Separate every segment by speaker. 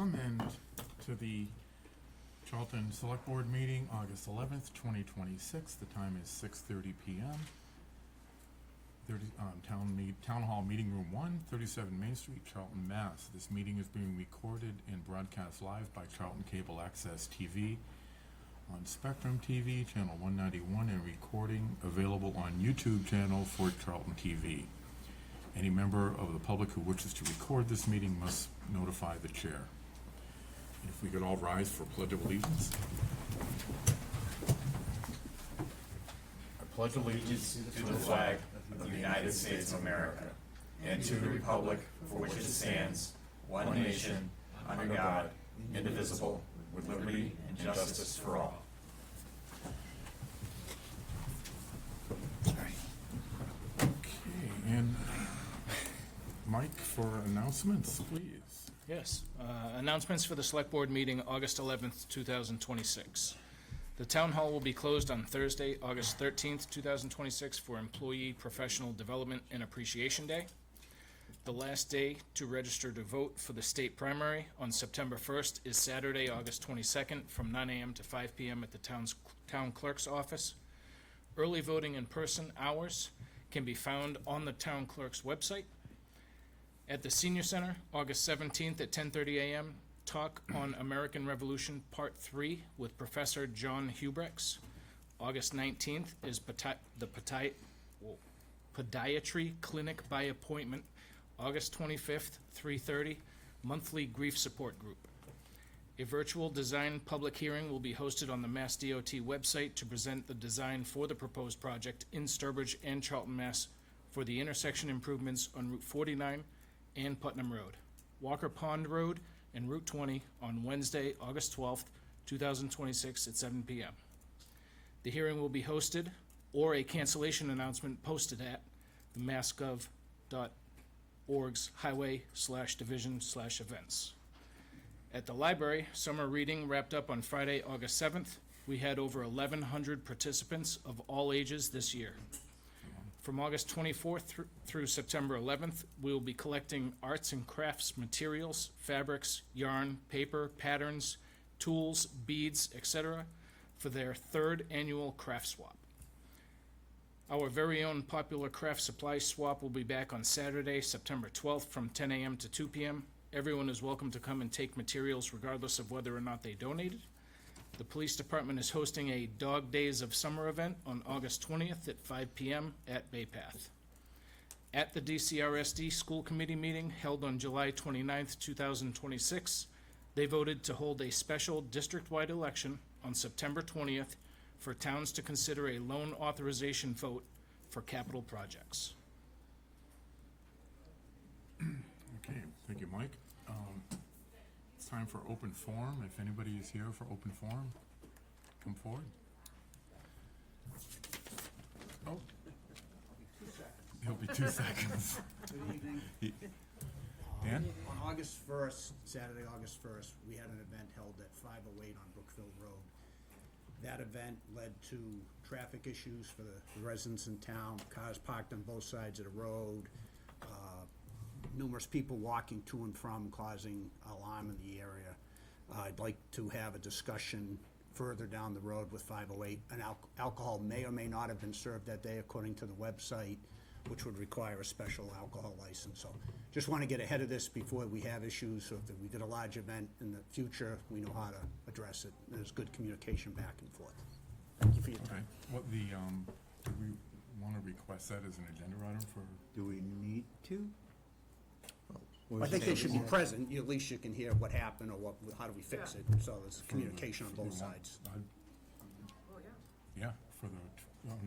Speaker 1: welcome and to the Charlton Select Board meeting, August 11th, 2026. The time is 6:30 p.m. Town Hall Meeting Room 1, 37 Main Street, Charlton, Mass. This meeting is being recorded and broadcast live by Charlton Cable Access TV on Spectrum TV, channel 191, and recording available on YouTube channel for Charlton TV. Any member of the public who wishes to record this meeting must notify the chair. If we could all rise for Pledge of Allegiance. I pledge allegiance
Speaker 2: To the flag of the United States of America, and to the republic for which it stands, one nation, under God, indivisible, with liberty and justice for all.
Speaker 1: Okay, and Mike for announcements, please.
Speaker 3: Yes. Announcements for the Select Board meeting, August 11th, 2026. The Town Hall will be closed on Thursday, August 13th, 2026 for Employee Professional Development and Appreciation Day. The last day to register to vote for the state primary on September 1st is Saturday, August 22nd from 9 a.m. to 5 p.m. at the town clerk's office. Early voting in person hours can be found on the town clerk's website. At the Senior Center, August 17th at 10:30 a.m., Talk on American Revolution Part 3 with Professor John Hubrex. August 19th is the Podiatry Clinic by Appointment. August 25th, 3:30, Monthly Grief Support Group. A virtual design public hearing will be hosted on the Mass DOT website to present the design for the proposed project in Sturbridge and Charlton, Mass. For the intersection improvements on Route 49 and Putnam Road, Walker Pond Road, and Route 20 on Wednesday, August 12th, 2026 at 7 p.m. The hearing will be hosted or a cancellation announcement posted at the massgov.org's highway/division/events. At the library, summer reading wrapped up on Friday, August 7th. We had over 1,100 participants of all ages this year. From August 24th through September 11th, we will be collecting arts and crafts materials, fabrics, yarn, paper, patterns, tools, beads, etc. for their third annual craft swap. Our very own popular craft supply swap will be back on Saturday, September 12th from 10 a.m. to 2 p.m. Everyone is welcome to come and take materials regardless of whether or not they donated. The police department is hosting a Dog Days of Summer event on August 20th at 5 p.m. at Bay Path. At the DCRSD School Committee meeting held on July 29th, 2026, they voted to hold a special district-wide election on September 20th for towns to consider a loan authorization vote for capital projects.
Speaker 1: Okay, thank you, Mike. It's time for open forum. If anybody is here for open forum, come forward. Oh. It'll be 2 seconds.
Speaker 4: Good evening.
Speaker 1: Dan?
Speaker 4: On August 1st, Saturday, August 1st, we had an event held at 508 on Brookfield Road. That event led to traffic issues for the residents in town, cars parked on both sides of the road, numerous people walking to and from, causing alarm in the area. I'd like to have a discussion further down the road with 508. And alcohol may or may not have been served that day according to the website, which would require a special alcohol license. So just want to get ahead of this before we have issues, so if we did a large event in the future, we know how to address it. There's good communication back and forth. Thank you for your
Speaker 1: Okay.
Speaker 4: time.
Speaker 1: What do we want to request that as an agenda item for?
Speaker 5: Do we need to?
Speaker 4: I think they should be present. At least you can hear what happened or how do we fix it. So there's communication on both sides.
Speaker 1: Yeah, for the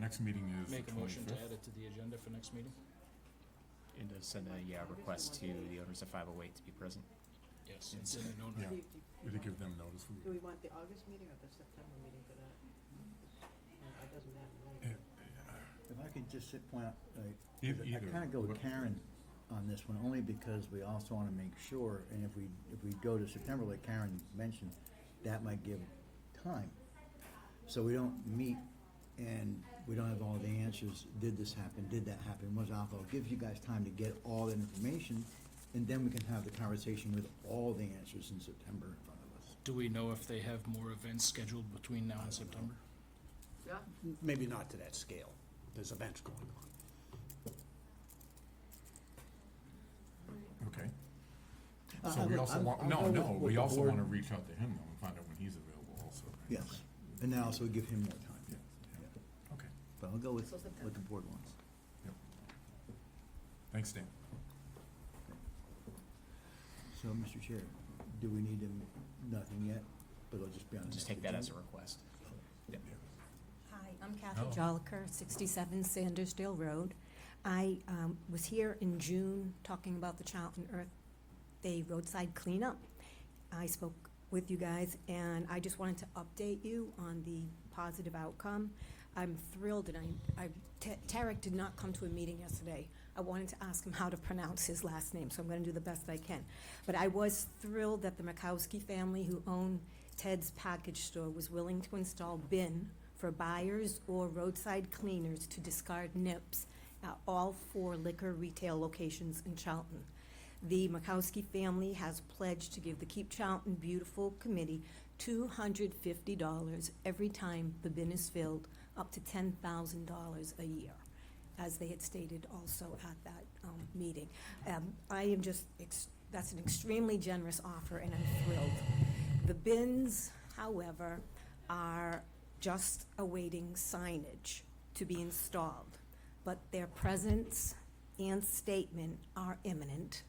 Speaker 1: next meeting is the
Speaker 3: Make a motion to
Speaker 1: 25th.
Speaker 3: add it to the agenda for next meeting?
Speaker 6: And to send a request to the owners of 508 to be present.
Speaker 3: Yes. And send a note.
Speaker 1: Yeah, we to give them notice.
Speaker 7: Do we want the August meeting or the September meeting for that? It doesn't matter.
Speaker 5: If I could just point out, I
Speaker 1: Either.
Speaker 5: kind of go with Karen on this one, only because we also want to make sure, and if we go to September, like Karen mentioned, that might give time. So we don't meet and we don't have all the answers. Did this happen? Did that happen? Was alcohol? It gives you guys time to get all the information and then we can have the conversation with all the answers in September in front of us.
Speaker 3: Do we know if they have more events scheduled between now and September?
Speaker 7: Yeah,
Speaker 4: Maybe not to that scale. There's events going on.
Speaker 1: Okay.
Speaker 5: Uh,
Speaker 1: So we
Speaker 5: I'll-
Speaker 1: also
Speaker 5: I'll-
Speaker 1: want,
Speaker 5: I'll
Speaker 1: no,
Speaker 5: go with
Speaker 1: no,
Speaker 5: what
Speaker 1: we
Speaker 5: the
Speaker 1: also
Speaker 5: board-
Speaker 1: wanna reach out to him though and find out when he's available also. right?
Speaker 5: Yes, and then also give him more time.
Speaker 1: Yeah. Okay,
Speaker 5: But I'll go with
Speaker 7: So September.
Speaker 5: what the board wants.
Speaker 1: thanks, Dan.
Speaker 5: So, Mr. Chair, do we need him, nothing yet, but it'll just be on the
Speaker 6: Just
Speaker 5: next
Speaker 6: take that as a
Speaker 5: agenda?
Speaker 6: request.
Speaker 8: Hi, I'm Kathy
Speaker 1: Hello.
Speaker 8: Joliker, 67 Sandersdale Road. I was here in June talking about the Charlton Earth Day roadside cleanup. I spoke with you guys, and I just wanted to update you on the positive outcome. I'm thrilled, and Tarek did not come to a meeting yesterday. I wanted to ask him how to pronounce his last name, so I'm going to do the best I can. But I was thrilled that the Mikowski family, who own Ted's Package Store, was willing to install bin for buyers or roadside cleaners to discard nips at all 4 liquor retail locations in Charlton. The Mikowski family has pledged to give the Keep Charlton Beautiful Committee $250 every time the bin is filled, up to $10,000 a year, as they had stated also at that meeting. I am just, that's an extremely generous offer, and I'm thrilled. The bins, however, are just awaiting signage to be installed, but their presence and statement are imminent.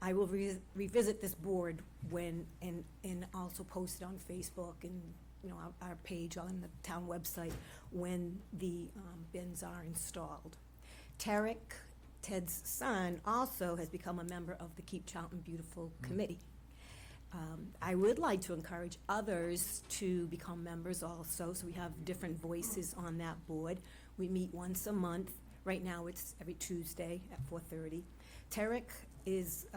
Speaker 8: I will revisit this board when, and also post it on Facebook and, you know, our page on the town website when the bins are installed. Tarek, Ted's son, also has become a member of the Keep Charlton Beautiful Committee. I would like to encourage others to become members also, so we have different voices on that board. We meet once a month. Right now, it's every Tuesday at 4:30. Tarek is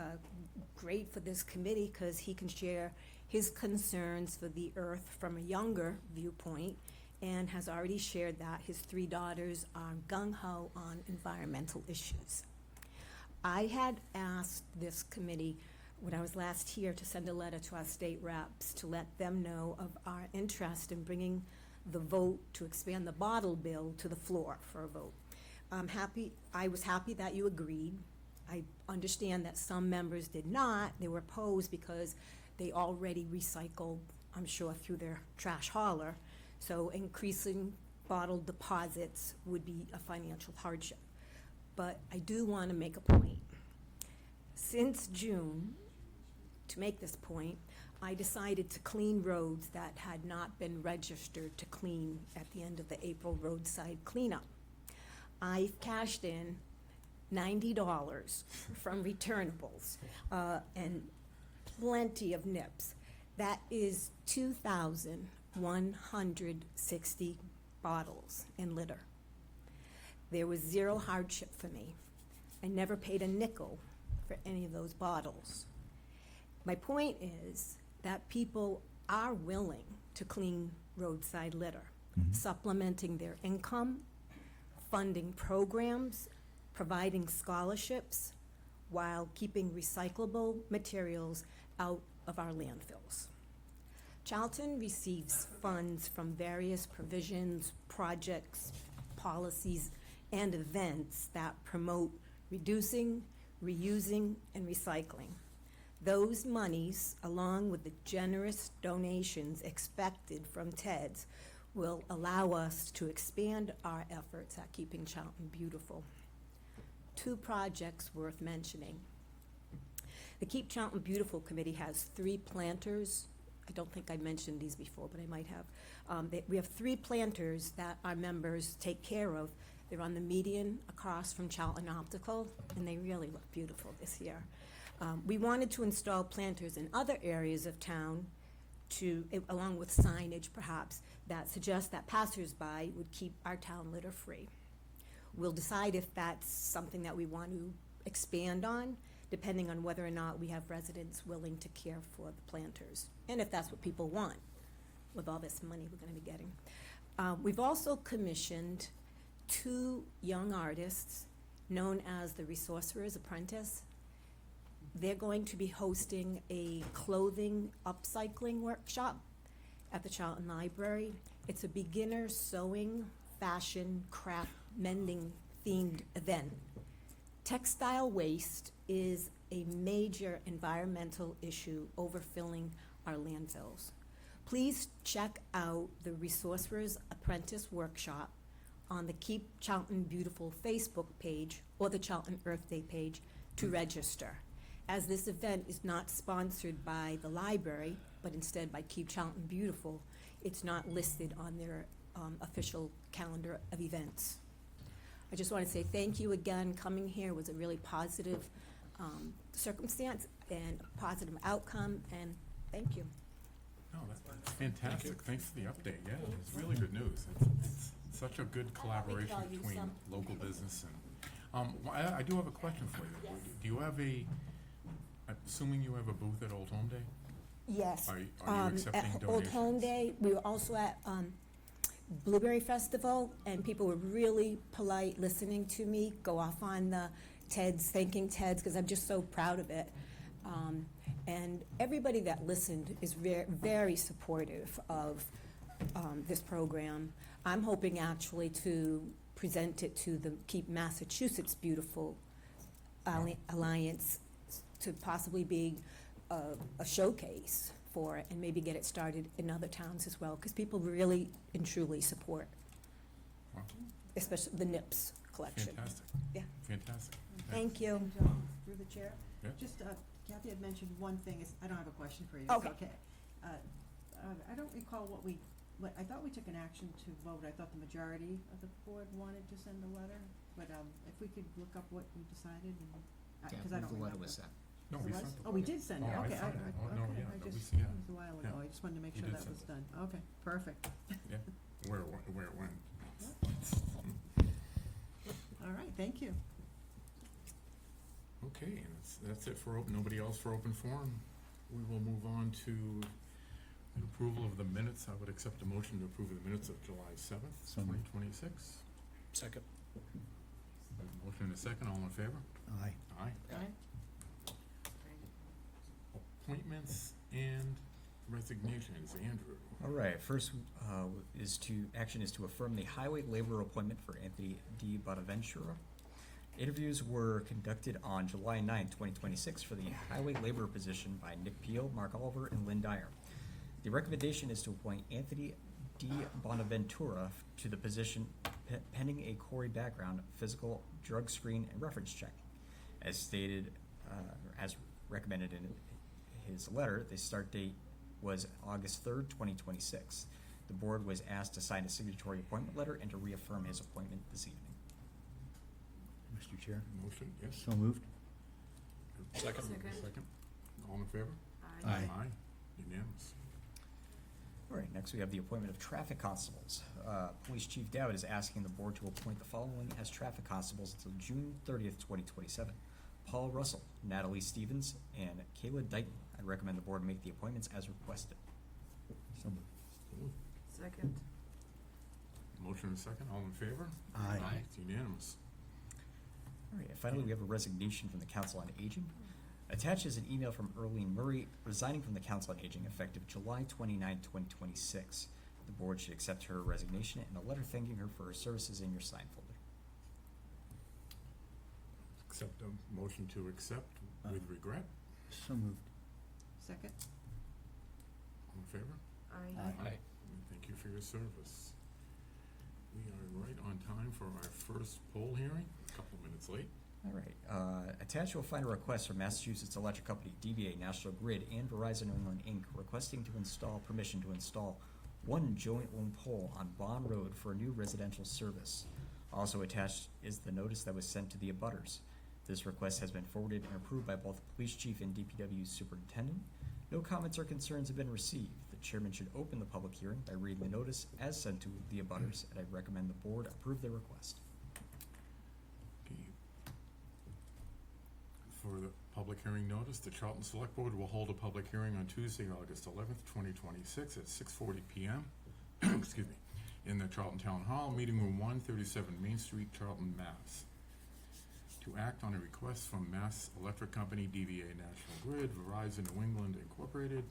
Speaker 8: great for this committee because he can share his concerns for the earth from a younger viewpoint, and has already shared that his 3 daughters are gung-ho on environmental issues. I had asked this committee when I was last here to send a letter to our state reps to let them know of our interest in bringing the vote to expand the bottle bill to the floor for a vote. I was happy that you agreed. I understand that some members did not. They were opposed because they already recycle, I'm sure, through their trash hauler. So increasing bottle deposits would be a financial hardship. But I do want to make a point. Since June, to make this point, I decided to clean roads that had not been registered to clean at the end of the April roadside cleanup. I cashed in $90 from returnables and plenty of nips. That is 2,160 bottles and litter. There was zero hardship for me. I never paid a nickel for any of those bottles. My point is that people are willing to clean roadside litter, supplementing their income, funding programs, providing scholarships, while keeping recyclable materials out of our landfills. Charlton receives funds from various provisions, projects, policies, and events that promote reducing, reusing, and recycling. Those monies, along with the generous donations expected from TEDS, will allow us to expand our efforts at keeping Charlton beautiful. 2 projects worth mentioning. The Keep Charlton Beautiful Committee has 3 planters. I don't think I mentioned these before, but I might have. We have 3 planters that our members take care of. They're on the median across from Charlton Optical, and they really look beautiful this year. We wanted to install planters in other areas of town along with signage perhaps, that suggests that passersby would keep our town litter-free. We'll decide if that's something that we want to expand on, depending on whether or not we have residents willing to care for the planters, and if that's what people want with all this money we're going to be getting. We've also commissioned 2 young artists known as the Resorcerer's Apprentice. They're going to be hosting a clothing upcycling workshop at the Charlton Library. It's a beginner sewing, fashion, craft, mending themed event. Textile waste is a major environmental issue overfilling our landfills. Please check out the Resourcefulness Apprentice Workshop on the Keep Charlton Beautiful Facebook page or the Charlton Earth Day page to register. As this event is not sponsored by the library, but instead by Keep Charlton Beautiful, it's not listed on their official calendar of events. I just want to say thank you again. Coming here was a really positive circumstance and a positive outcome, and thank you.
Speaker 1: No, that's fantastic. Thanks for the update. Yeah, it's really good news. It's such a good collaboration
Speaker 8: call you
Speaker 1: between
Speaker 8: some.
Speaker 1: local business and, I do have a question for you.
Speaker 8: Yes.
Speaker 1: Do you have assuming you have a booth at Old Home Day?
Speaker 8: Yes.
Speaker 1: Are you accepting
Speaker 8: At Old Home
Speaker 1: donations?
Speaker 8: Day, we were also at Blueberry Festival, and people were really polite listening to me go off on the TEDs, thanking TEDs, because I'm just so proud of it. And everybody that listened is very supportive of this program. I'm hoping actually to present it to the Keep Massachusetts Beautiful Alliance to possibly be a showcase for it and maybe get it started in other towns as well, because people really and truly support,
Speaker 1: Wow,
Speaker 8: especially the NIPS collection.
Speaker 1: fantastic.
Speaker 8: Yeah.
Speaker 1: Fantastic.
Speaker 8: Thank you.
Speaker 7: And, through the chair,
Speaker 1: Yeah.
Speaker 7: just, Kathy had mentioned one thing, I don't have a question for you.
Speaker 8: Okay.
Speaker 7: It's okay. I don't recall I thought we took an action to vote, I thought the majority of the board wanted to send a letter, but, if we could look up what we decided and,
Speaker 6: Yeah,
Speaker 7: cause I don't
Speaker 6: the
Speaker 7: remember.
Speaker 6: letter was sent.
Speaker 1: No,
Speaker 7: It
Speaker 1: we
Speaker 7: was?
Speaker 1: sent the
Speaker 7: Oh, we
Speaker 1: letter.
Speaker 7: did send it,
Speaker 1: Oh, I
Speaker 7: okay,
Speaker 1: signed it. Oh, no,
Speaker 7: okay,
Speaker 1: yeah,
Speaker 7: I
Speaker 1: but we
Speaker 7: just,
Speaker 1: s- yeah.
Speaker 7: it was a while ago,
Speaker 1: Yeah.
Speaker 7: I just wanted to make
Speaker 1: We
Speaker 7: sure
Speaker 1: did
Speaker 7: that
Speaker 1: send
Speaker 7: was
Speaker 1: it.
Speaker 7: done, okay, perfect.
Speaker 1: Yeah, where it went.
Speaker 7: All right, thank you.
Speaker 1: Okay, and that's it for nobody else for open forum. We will move on to the approval of the minutes. I would accept a motion to approve the minutes of July seventh,
Speaker 5: So
Speaker 1: twenty
Speaker 5: moved.
Speaker 1: twenty-six.
Speaker 3: Second.
Speaker 1: Motion and a second, all in favor?
Speaker 5: Aye.
Speaker 1: Aye. Appointments and resignations, Andrew.
Speaker 6: All right, first action is to affirm the highway laborer appointment for Anthony D. Bonaventura. Interviews were conducted on July 9, 2026 for the highway laborer position by Nick Peel, Mark Oliver, and Lynn Dyer. The recommendation is to appoint Anthony D. Bonaventura to the position pending a Corey background, physical, drug screen, and reference check. As stated, as recommended in his letter, the start date was August 3rd, 2026. The board was asked to sign a signatory appointment letter and to reaffirm his appointment this evening.
Speaker 5: Mr. Chair,
Speaker 1: Motion, yes?
Speaker 5: so moved.
Speaker 3: Second.
Speaker 1: Second. All in favor?
Speaker 5: Aye.
Speaker 1: Unanimous.
Speaker 6: All right, next we have the appointment of traffic constables. Police Chief Dowd is asking the board to appoint the following as traffic constables until June 30th, 2027. Paul Russell, Natalie Stevens, and Kayla Dighton. I recommend the board make the appointments as requested.
Speaker 5: So moved.
Speaker 7: Second.
Speaker 1: Motion and second, all in favor?
Speaker 5: Aye.
Speaker 1: It's unanimous.
Speaker 6: All right, and finally, we have a resignation from the Council on Aging. Attached is an email from Earlene Murray resigning from the Council on Aging effective July 29, 2026. The board should accept her resignation and a letter thanking her for her services in your sign folder.
Speaker 1: Accept a motion to accept with regret.
Speaker 5: So moved.
Speaker 7: Second.
Speaker 1: All in favor?
Speaker 7: Aye.
Speaker 3: Aye.
Speaker 1: Thank you for your service. We are right on time for our first poll hearing, a couple of minutes late.
Speaker 6: All right, attached you'll find a request from Massachusetts Electric Company, DBA, National Grid, and Verizon New England, Inc., requesting to install permission to install one joint-owned pole on Bond Road for a new residential service. Also attached is the notice that was sent to the abutters. This request has been forwarded and approved by both the police chief and DPW superintendent. No comments or concerns have been received. The chairman should open the public hearing by reading the notice as sent to the abutters, and I recommend the board approve the request.
Speaker 1: Okay. For the public hearing notice, the Charlton Select Board will hold a public hearing on Tuesday, August 11th, 2026 at 6:40 PM, excuse me, in the Charlton Town Hall, Meeting Room 1, 37 Main Street, Charlton, Mass. to act on a request from Mass Electric Company, DVA National Grid, Verizon New England Incorporated,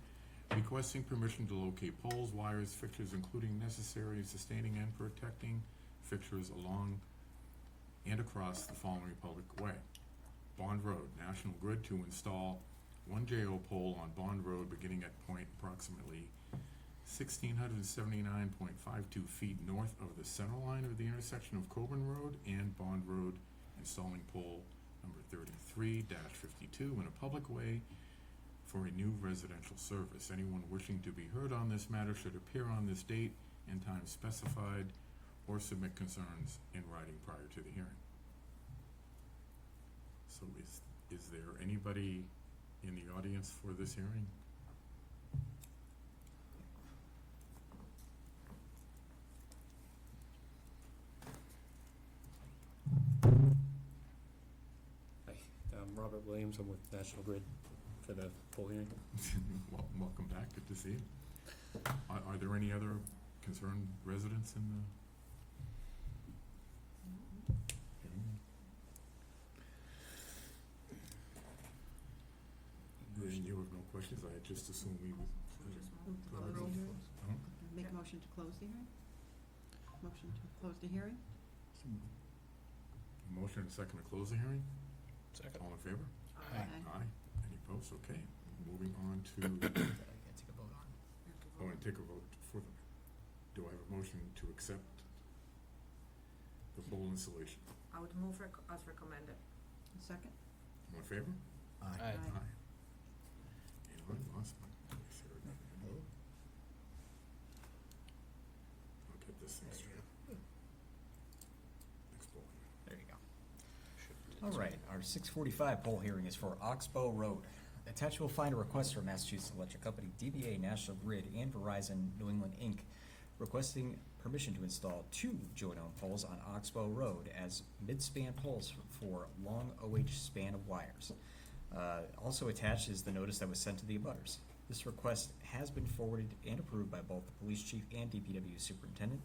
Speaker 1: requesting permission to locate poles, wires, fixtures, including necessary sustaining and protecting fixtures along and across the following public way. Bond Road, National Grid to install one JO pole on Bond Road beginning at point approximately 1,679.52 feet north of the center line of the intersection of Coburn Road and Bond Road, installing pole number 33-52 in a public way for a new residential service. Anyone wishing to be heard on this matter should appear on this date and time specified or submit concerns in writing prior to the hearing. So is there anybody in the audience for this hearing?
Speaker 9: Hi, I'm Robert Williams. I'm with National Grid for the poll hearing.
Speaker 1: Welcome back, good to see you. Are there any other concerned residents in the? Then you have no questions, I had just assumed we would.
Speaker 7: Move to
Speaker 1: Go
Speaker 7: close
Speaker 1: ahead.
Speaker 7: the hearing?
Speaker 1: Huh?
Speaker 7: Make a motion to close the hearing? Motion to close the hearing?
Speaker 1: Motion and second to close the hearing,
Speaker 3: Second.
Speaker 1: all in favor?
Speaker 7: Aye.
Speaker 1: Aye. Any opposed? Okay, moving on to,
Speaker 6: That I can't take a vote on.
Speaker 1: oh, and take a vote for them. Do I have a motion to accept the pole installation?
Speaker 10: I would move as recommended.
Speaker 7: Second?
Speaker 1: All in favor?
Speaker 3: Aye.
Speaker 1: Aye. And I lost my place here again. I'll get this thing straight. Next poll.
Speaker 6: There you go. All right, our 6:45 poll hearing is for Oxbow Road. Attached will find a request from Massachusetts Electric Company, DBA National Grid, and Verizon New England Inc., requesting permission to install 2 joint-owned poles on Oxbow Road as mid-span poles for long OH span of wires. Also attached is the notice that was sent to the abutters. This request has been forwarded and approved by both the police chief and DPW superintendent.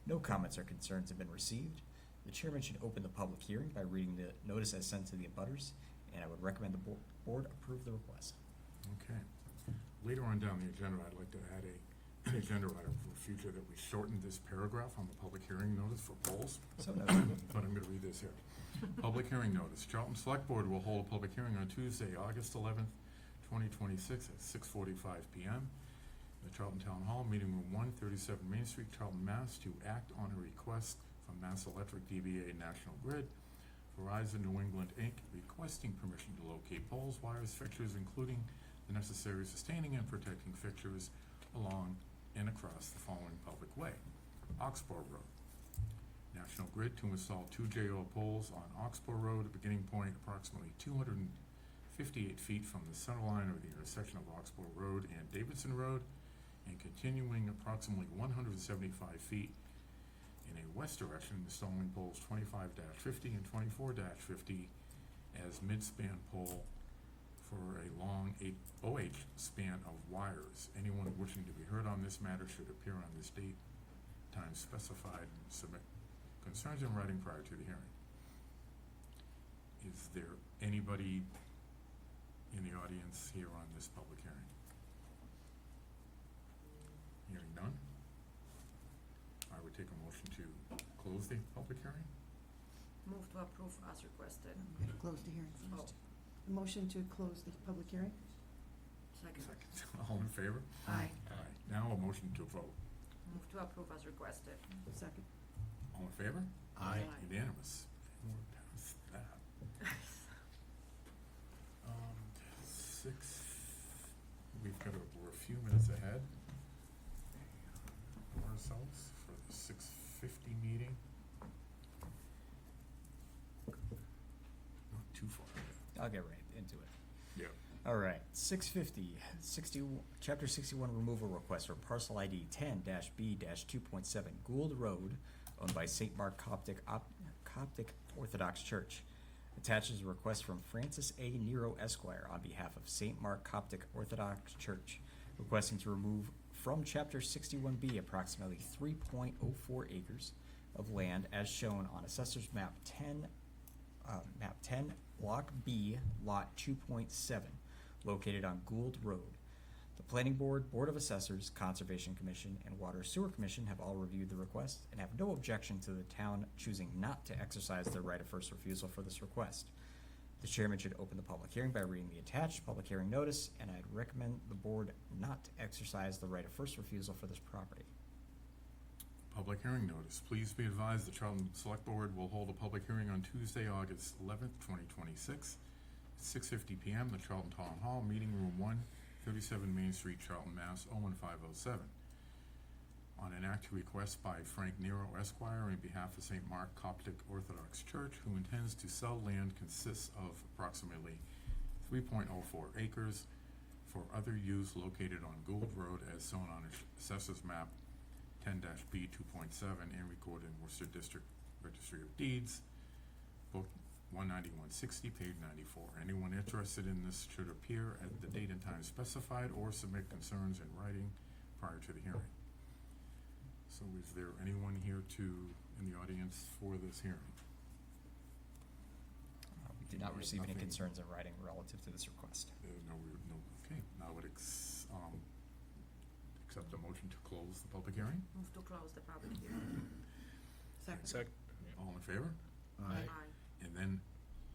Speaker 6: No comments or concerns have been received. The chairman should open the public hearing by reading the notice as sent to the abutters, and I would recommend the board approve the request.
Speaker 1: Okay. Later on down the agenda, I'd like to add an agenda item for future that we shorten this paragraph on the public hearing notice for polls.
Speaker 6: So noted.
Speaker 1: But I'm gonna read this here. Public hearing notice. Charlton Select Board will hold a public hearing on Tuesday, August 11th, 2026 at 6:45 PM. The Charlton Town Hall, Meeting Room 1, 37 Main Street, Charlton, Mass. To act on a request from Mass Electric, DBA National Grid, Verizon New England Inc., requesting permission to locate poles, wires, fixtures, including the necessary sustaining and protecting fixtures along and across the following public way. Oxbow Road. National Grid to install 2 JO poles on Oxbow Road, at beginning point approximately 258 feet from the center line of the intersection of Oxbow Road and Davidson Road, and continuing approximately 175 feet in a west direction, installing poles 25-50 and 24-50 as mid-span pole for a long OH span of wires. Anyone wishing to be heard on this matter should appear on this date, time specified, and submit concerns in writing prior to the hearing. Is there anybody in the audience here on this public hearing? Hearing none? I would take a motion to close the public hearing.
Speaker 10: Move to approve as requested.
Speaker 7: I'm gonna close the hearing first. Motion to close the public hearing?
Speaker 10: Second.
Speaker 1: All in favor?
Speaker 10: Aye.
Speaker 1: Aye. Now a motion to vote.
Speaker 10: Move to approve as requested.
Speaker 7: Second.
Speaker 1: All in favor?
Speaker 10: Aye.
Speaker 1: Unanimous. We're past that. We've got we're a few minutes ahead of ourselves for the 6:50 meeting. Not too far ahead.
Speaker 6: I'll get right into it.
Speaker 1: Yeah.
Speaker 6: All right, 650, Chapter 61 removal request for parcel ID 10-B-2.7 Gould Road, owned by St. Mark Coptic Orthodox Church. Attaches a request from Francis A. Nero Esquire on behalf of St. Mark Coptic Orthodox Church, requesting to remove from Chapter 61B approximately 3.04 acres of land as shown on Assessor's Map 10 map 10, Block B, Lot 2.7, located on Gould Road. The Planning Board, Board of Assessors, Conservation Commission, and Water Sewer Commission have all reviewed the request and have no objection to the town choosing not to exercise their right of first refusal for this request. The chairman should open the public hearing by reading the attached public hearing notice, and I'd recommend the board not to exercise the right of first refusal for this property.
Speaker 1: Public hearing notice. Please be advised the Charlton Select Board will hold a public hearing on Tuesday, August 11th, 2026, at 6:50 PM, the Charlton Town Hall, Meeting Room 1, 37 Main Street, Charlton, Mass. 01507. On an act to request by Frank Nero Esquire on behalf of St. Mark Coptic Orthodox Church, who intends to sell land consists of approximately 3.04 acres for other use located on Gould Road as shown on Assessors Map 10-B 2.7 and recorded in Worcester District Registry of Deeds, Book 19160, page 94. Anyone interested in this should appear at the date and time specified or submit concerns in writing prior to the hearing. So is there anyone here in the audience for this hearing?
Speaker 6: We did not receive any
Speaker 1: Nothing.
Speaker 6: concerns in writing relative to this request.
Speaker 1: No, okay. Now I would accept a motion to close the public hearing.
Speaker 10: Move to close the public hearing.
Speaker 7: Second.
Speaker 3: Second.
Speaker 1: All in favor?
Speaker 10: Aye.
Speaker 1: And then,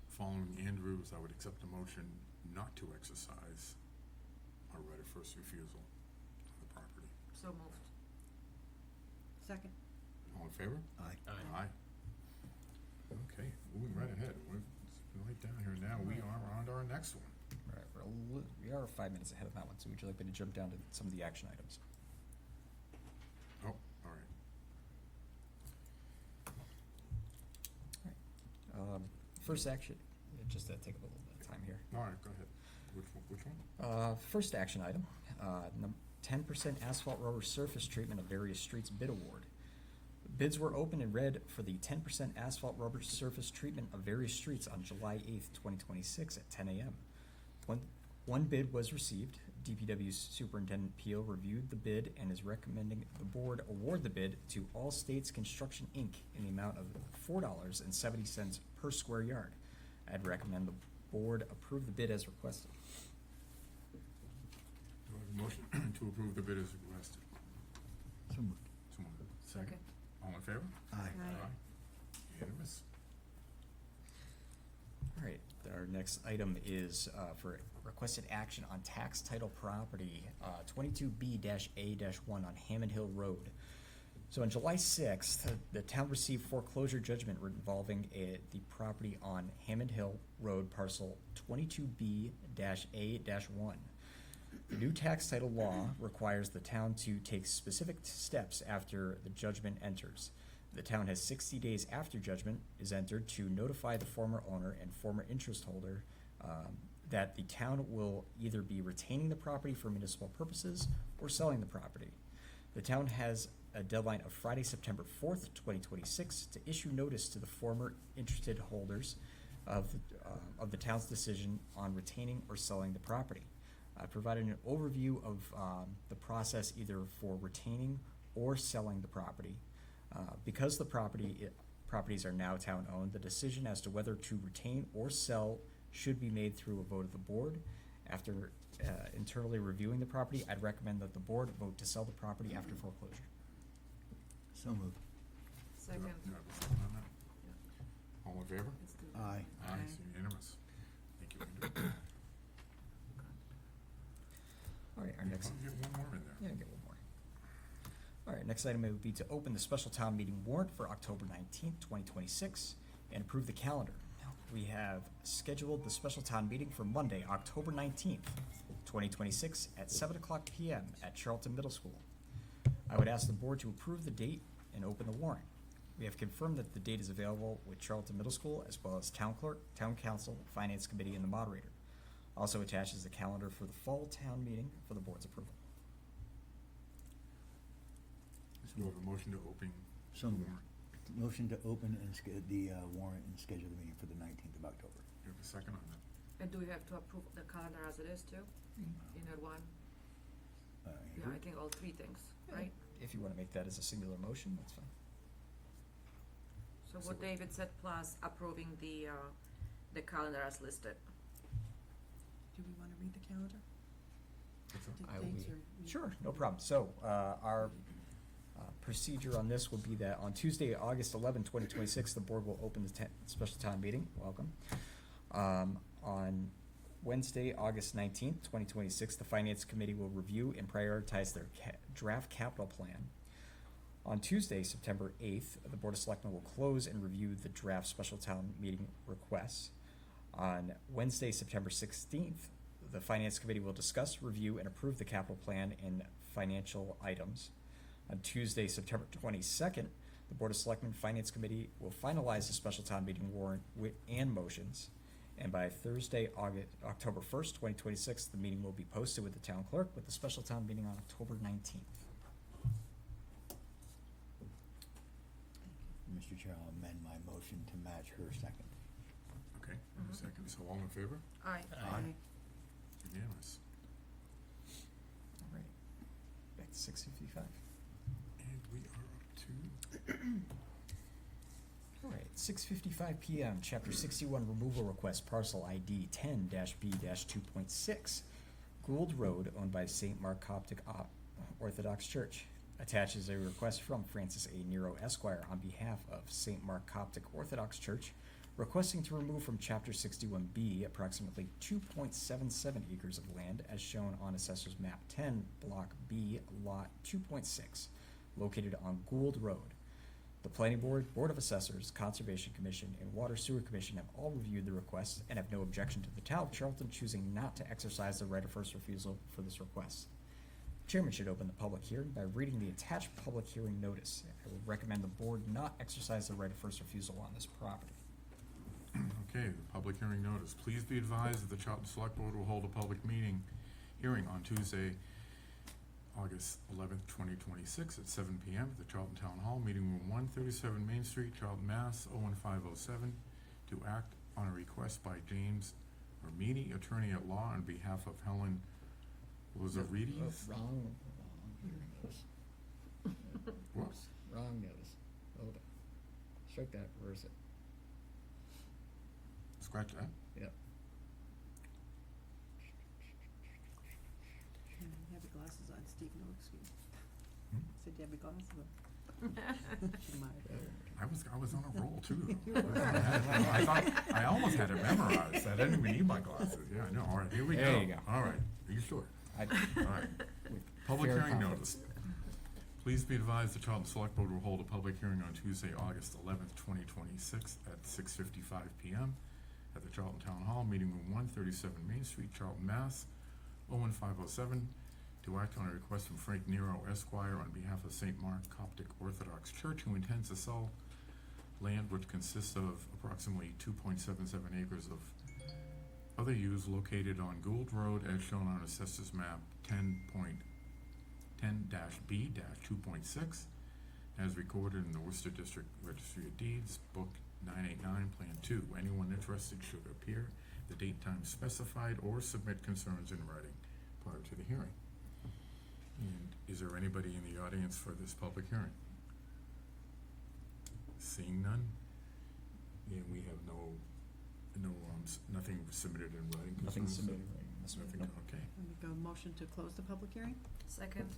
Speaker 1: following Andrews, I would accept a motion not to exercise our right of first refusal on the property.
Speaker 10: So moved.
Speaker 7: Second.
Speaker 1: All in favor?
Speaker 5: Aye.
Speaker 1: Aye. Okay, moving right ahead. We're right down here now. We are on to our next one.
Speaker 6: All right, we are 5 minutes ahead of that one, so would you like me to jump down to some of the action items?
Speaker 1: Oh, all right.
Speaker 6: First action, just to take a little bit of time here.
Speaker 1: All right, go ahead. Which one?
Speaker 6: First action item, 10% asphalt rubber surface treatment of various streets bid award. Bids were opened and read for the 10% asphalt rubber surface treatment of various streets on July 8th, 2026 at 10 a.m. One bid was received. DPW's Superintendent Peel reviewed the bid and is recommending the board award the bid to All States Construction, Inc. in the amount of $4.70 per square yard. I'd recommend the board approve the bid as requested.
Speaker 1: Do I have a motion to approve the bid as requested?
Speaker 5: So moved.
Speaker 1: Someone, second? All in favor?
Speaker 5: Aye.
Speaker 1: Unanimous?
Speaker 6: All right, our next item is for requested action on tax title property, 22B-A-1 on Hammond Hill Road. So on July 6th, the town received foreclosure judgment involving the property on Hammond Hill Road, parcel 22B-A-1. The new tax title law requires the town to take specific steps after the judgment enters. The town has 60 days after judgment is entered to notify the former owner and former interest holder that the town will either be retaining the property for municipal purposes or selling the property. The town has a deadline of Friday, September 4th, 2026 to issue notice to the former interested holders of the town's decision on retaining or selling the property. I provided an overview of the process either for retaining or selling the property. Because the properties are now town-owned, the decision as to whether to retain or sell should be made through a vote of the board. After internally reviewing the property, I'd recommend that the board vote to sell the property after foreclosure.
Speaker 5: So moved.
Speaker 10: Second.
Speaker 1: Do I have a second on that? All in favor?
Speaker 10: Let's do
Speaker 5: Aye.
Speaker 1: Aye. It's unanimous. Thank you, Andrew.
Speaker 6: All right, our next.
Speaker 1: Get one more in there.
Speaker 6: Yeah, get one more. All right, next item would be to open the special town meeting warrant for October 19th, 2026, and approve the calendar. We have scheduled the special town meeting for Monday, October 19th, 2026, at 7 o'clock p.m. at Charlton Middle School. I would ask the board to approve the date and open the warrant. We have confirmed that the date is available with Charlton Middle School, as well as town clerk, town council, finance committee, and the moderator. Also attaches the calendar for the fall town meeting for the board's approval.
Speaker 1: So we have a motion to open
Speaker 5: So
Speaker 1: the
Speaker 5: moved.
Speaker 1: warrant.
Speaker 5: Motion to open and the warrant and schedule the meeting for the 19th of October.
Speaker 1: You have a second on that?
Speaker 10: And do we have to approve the calendar as it is too? In that one? Yeah,
Speaker 5: Andrew?
Speaker 10: I think all three things, right?
Speaker 6: If you want to make that as a singular motion, that's fine.
Speaker 10: So So what David said, plus approving the calendar as listed.
Speaker 7: Do we wanna read the calendar? The
Speaker 6: I will
Speaker 7: dates
Speaker 6: be-
Speaker 7: or-
Speaker 6: Sure, no problem. So, our procedure on this will be that on Tuesday, August 11, 2026, the board will open the special town meeting. Welcome. On Wednesday, August 19th, 2026, the Finance Committee will review and prioritize their draft capital plan. On Tuesday, September 8th, the Board of Selectmen will close and review the draft special town meeting requests. On Wednesday, September 16th, the Finance Committee will discuss, review, and approve the capital plan and financial items. On Tuesday, September 22nd, the Board of Selectmen Finance Committee will finalize the special town meeting warrant and motions. And by Thursday, October 1st, 2026, the meeting will be posted with the town clerk with the special town meeting on October 19th.
Speaker 5: Mr. Chair, I'll amend my motion to match her second.
Speaker 1: Okay, and a second, so all in favor?
Speaker 10: Aye.
Speaker 7: Aye.
Speaker 1: Unanimous.
Speaker 6: All right, back to 6:55.
Speaker 1: And we are up to,
Speaker 6: All right, 6:55 PM, Chapter 61 Removal Request, Parcel ID 10-B-2.6, Gould Road, owned by St. Mark Coptic Orthodox Church. Attaches a request from Francis A. Nero Esquire on behalf of St. Mark Coptic Orthodox Church, requesting to remove from Chapter 61B approximately 2.77 acres of land as shown on Assessor's Map 10, Block B, Lot 2.6, located on Gould Road. The Planning Board, Board of Assessors, Conservation Commission, and Water Sewer Commission have all reviewed the request and have no objection to the town of Charlton choosing not to exercise the right of first refusal for this request. Chairman should open the public hearing by reading the attached public hearing notice. I would recommend the board not exercise the right of first refusal on this property.
Speaker 1: okay, the public hearing notice. Please be advised that the Charlton Select Board will hold a public hearing on Tuesday, August 11th, 2026 at 7 PM at the Charlton Town Hall, Meeting Room 137 Main Street, Charlton, Mass. 01507, to act on a request by James Ermini, attorney at law, on behalf of Helen Lazarides.
Speaker 6: Wrong notice.
Speaker 1: Whoops.
Speaker 6: Wrong notice. Hold on. Strike that, reverse it.
Speaker 1: Scratch that.
Speaker 6: Yep.
Speaker 7: You have your glasses on, Steve, no excuse.
Speaker 1: Hmm?
Speaker 7: Said you have your glasses on.
Speaker 1: I was on a roll too. I almost had it memorized. I didn't even need my glasses. Yeah, I know. All right, here we go.
Speaker 6: There you go.
Speaker 1: All right, are you sure?
Speaker 6: I,
Speaker 1: All right.
Speaker 6: with
Speaker 1: Public
Speaker 6: fair
Speaker 1: hearing
Speaker 6: confidence.
Speaker 1: notice. Please be advised the Charlton Select Board will hold a public hearing on Tuesday, August 11th, 2026 at 6:55 PM at the Charlton Town Hall, Meeting Room 137 Main Street, Charlton, Mass. 01507, to act on a request from Frank Nero Esquire on behalf of St. Mark Coptic Orthodox Church, who intends to sell land which consists of approximately 2.77 acres of other use located on Gould Road as shown on Assessor's Map 10.10-B-2.6, as recorded in the Worcester District Registry of Deeds, Book 989, Plan 2. Anyone interested should appear the date, time specified, or submit concerns in writing prior to the hearing. And is there anybody in the audience for this public hearing? Seeing none, and we have nothing submitted in writing.
Speaker 6: Nothing
Speaker 1: concerns?
Speaker 6: submitted right in this one.
Speaker 1: Nothing,
Speaker 6: Nope.
Speaker 1: okay.
Speaker 7: I make a motion to close the public hearing?
Speaker 10: Second.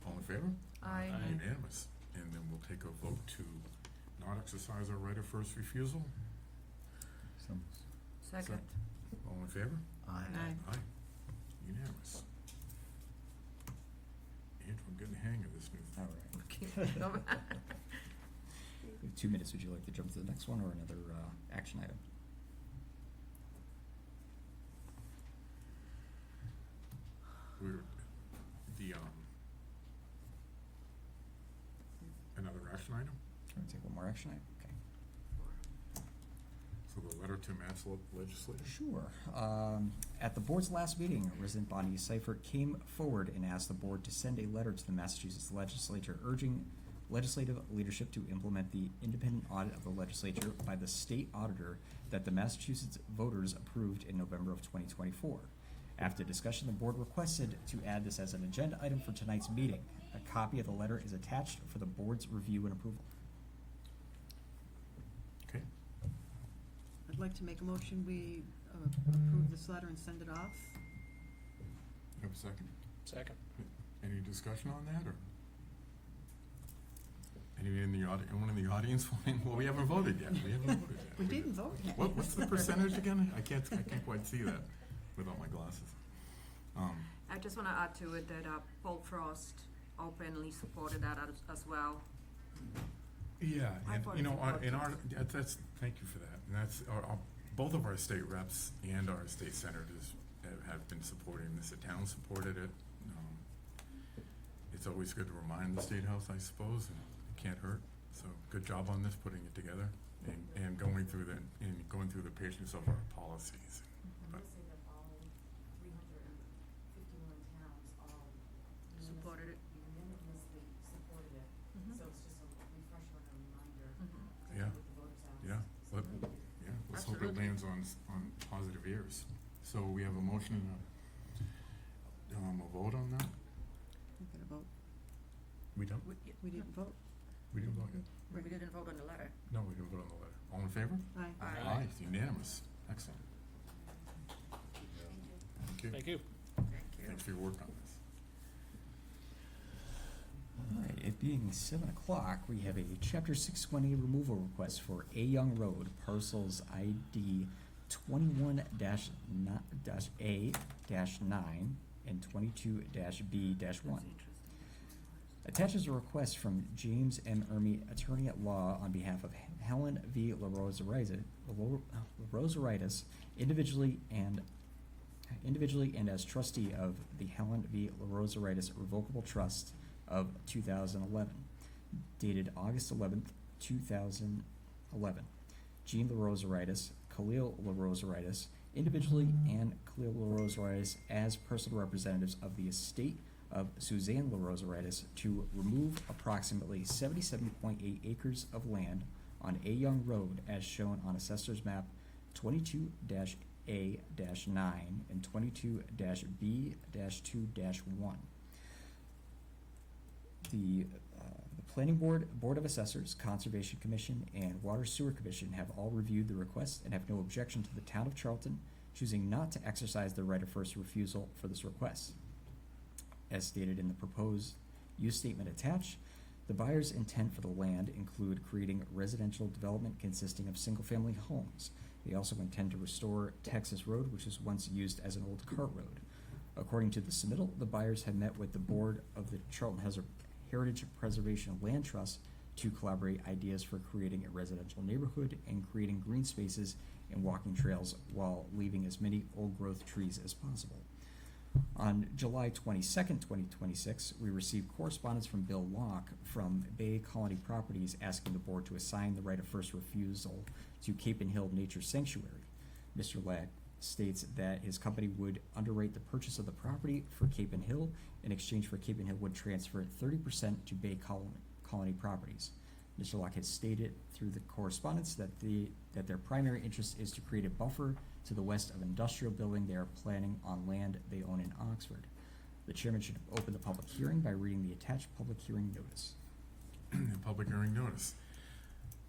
Speaker 1: All in favor?
Speaker 10: Aye.
Speaker 1: Unanimous. And then we'll take a vote to not exercise our right of first refusal.
Speaker 5: So,
Speaker 10: Second.
Speaker 1: All in favor?
Speaker 5: aye.
Speaker 1: Aye. Unanimous. Andrew, I'm getting the hang of this new thing.
Speaker 6: All right.
Speaker 10: Okay.
Speaker 6: We have 2 minutes. Would you like to jump to the next one or another action item?
Speaker 1: We're, another action item?
Speaker 6: Want to take one more action item? Okay.
Speaker 1: So the letter to Mass legislature?
Speaker 6: Sure. At the board's last meeting, resident Bonnie Seifert came forward and asked the board to send a letter to the Massachusetts legislature urging legislative leadership to implement the independent audit of the legislature by the state auditor that the Massachusetts voters approved in November of 2024. After discussion, the board requested to add this as an agenda item for tonight's meeting. A copy of the letter is attached for the board's review and approval.
Speaker 7: I'd like to make a motion, we approve this letter and send it off.
Speaker 1: Have a second?
Speaker 3: Second.
Speaker 1: Any discussion on that, or? Anyone in the anyone in the audience? Well, we haven't voted yet. We haven't voted yet.
Speaker 7: We didn't vote yet.
Speaker 1: What's the percentage again? I can't quite see that without my glasses.
Speaker 10: I just wanna add to it that, Paul Frost openly supported that as well.
Speaker 1: Yeah,
Speaker 10: I
Speaker 1: and,
Speaker 10: thought
Speaker 1: you know,
Speaker 10: it's
Speaker 1: in our,
Speaker 10: important.
Speaker 1: that's, thank you for that. And that's, both of our state reps and our state senators have been supporting this. The town supported it. It's always good to remind the State House, I suppose, and it can't hurt. So, good job on this, putting it together and going through the patience of our policies. But,
Speaker 10: Say that all 351 towns all supported it. Unanimously supported it. So it's just a refresher and a reminder.
Speaker 1: Yeah.
Speaker 10: What the voters asked.
Speaker 1: yeah, let's hope it
Speaker 10: Absolutely.
Speaker 1: lands on positive ears. So we have a motion and a vote on that?
Speaker 7: We're gonna vote.
Speaker 1: We don't?
Speaker 7: We didn't vote.
Speaker 1: We didn't vote yet?
Speaker 10: We didn't vote on the letter.
Speaker 1: No, we didn't vote on the letter. All in favor?
Speaker 7: Aye.
Speaker 10: Aye.
Speaker 1: It's unanimous. Excellent. Thank you.
Speaker 3: Thank you.
Speaker 10: Thank you.
Speaker 1: Thanks for your work on this.
Speaker 6: All right, it being 7 o'clock, we have a Chapter 620 removal request for A Young Road, parcels ID 21-A-9 and 22-B-1. Attaches a request from James M. Ermey, attorney at law, on behalf of Helen V. LaRosaritis, individually and as trustee of the Helen V. LaRosaritis Revocable Trust of 2011, dated August 11th, 2011. Jean LaRosaritis, Khalil LaRosaritis, individually, and Khalil LaRosaritis as personal representatives of the estate of Suzanne LaRosaritis to remove approximately 77.8 acres of land on A Young Road as shown on Assessor's Map 22-A-9 and 22-B-2-1. The Planning Board, Board of Assessors, Conservation Commission, and Water Sewer Commission have all reviewed the request and have no objection to the Town of Charlton choosing not to exercise their right of first refusal for this request. As stated in the proposed use statement attached, the buyer's intent for the land include creating residential development consisting of single-family homes. They also intend to restore Texas Road, which was once used as an old cart road. According to the submittal, the buyers have met with the board of the Charlton Heritage Preservation Land Trust to collaborate ideas for creating a residential neighborhood and creating green spaces and walking trails while leaving as many old-growth trees as possible. On July 22nd, 2026, we received correspondence from Bill Locke from Bay Colony Properties asking the board to assign the right of first refusal to Cape and Hill Nature Sanctuary. Mr. Locke states that his company would underwrite the purchase of the property for Cape and Hill. In exchange for Cape and Hill would transfer 30% to Bay Colony Properties. Mr. Locke has stated through the correspondence that their primary interest is to create a buffer to the west of industrial building they are planning on land they own in Oxford. The chairman should open the public hearing by reading the attached public hearing notice.
Speaker 1: Public hearing notice.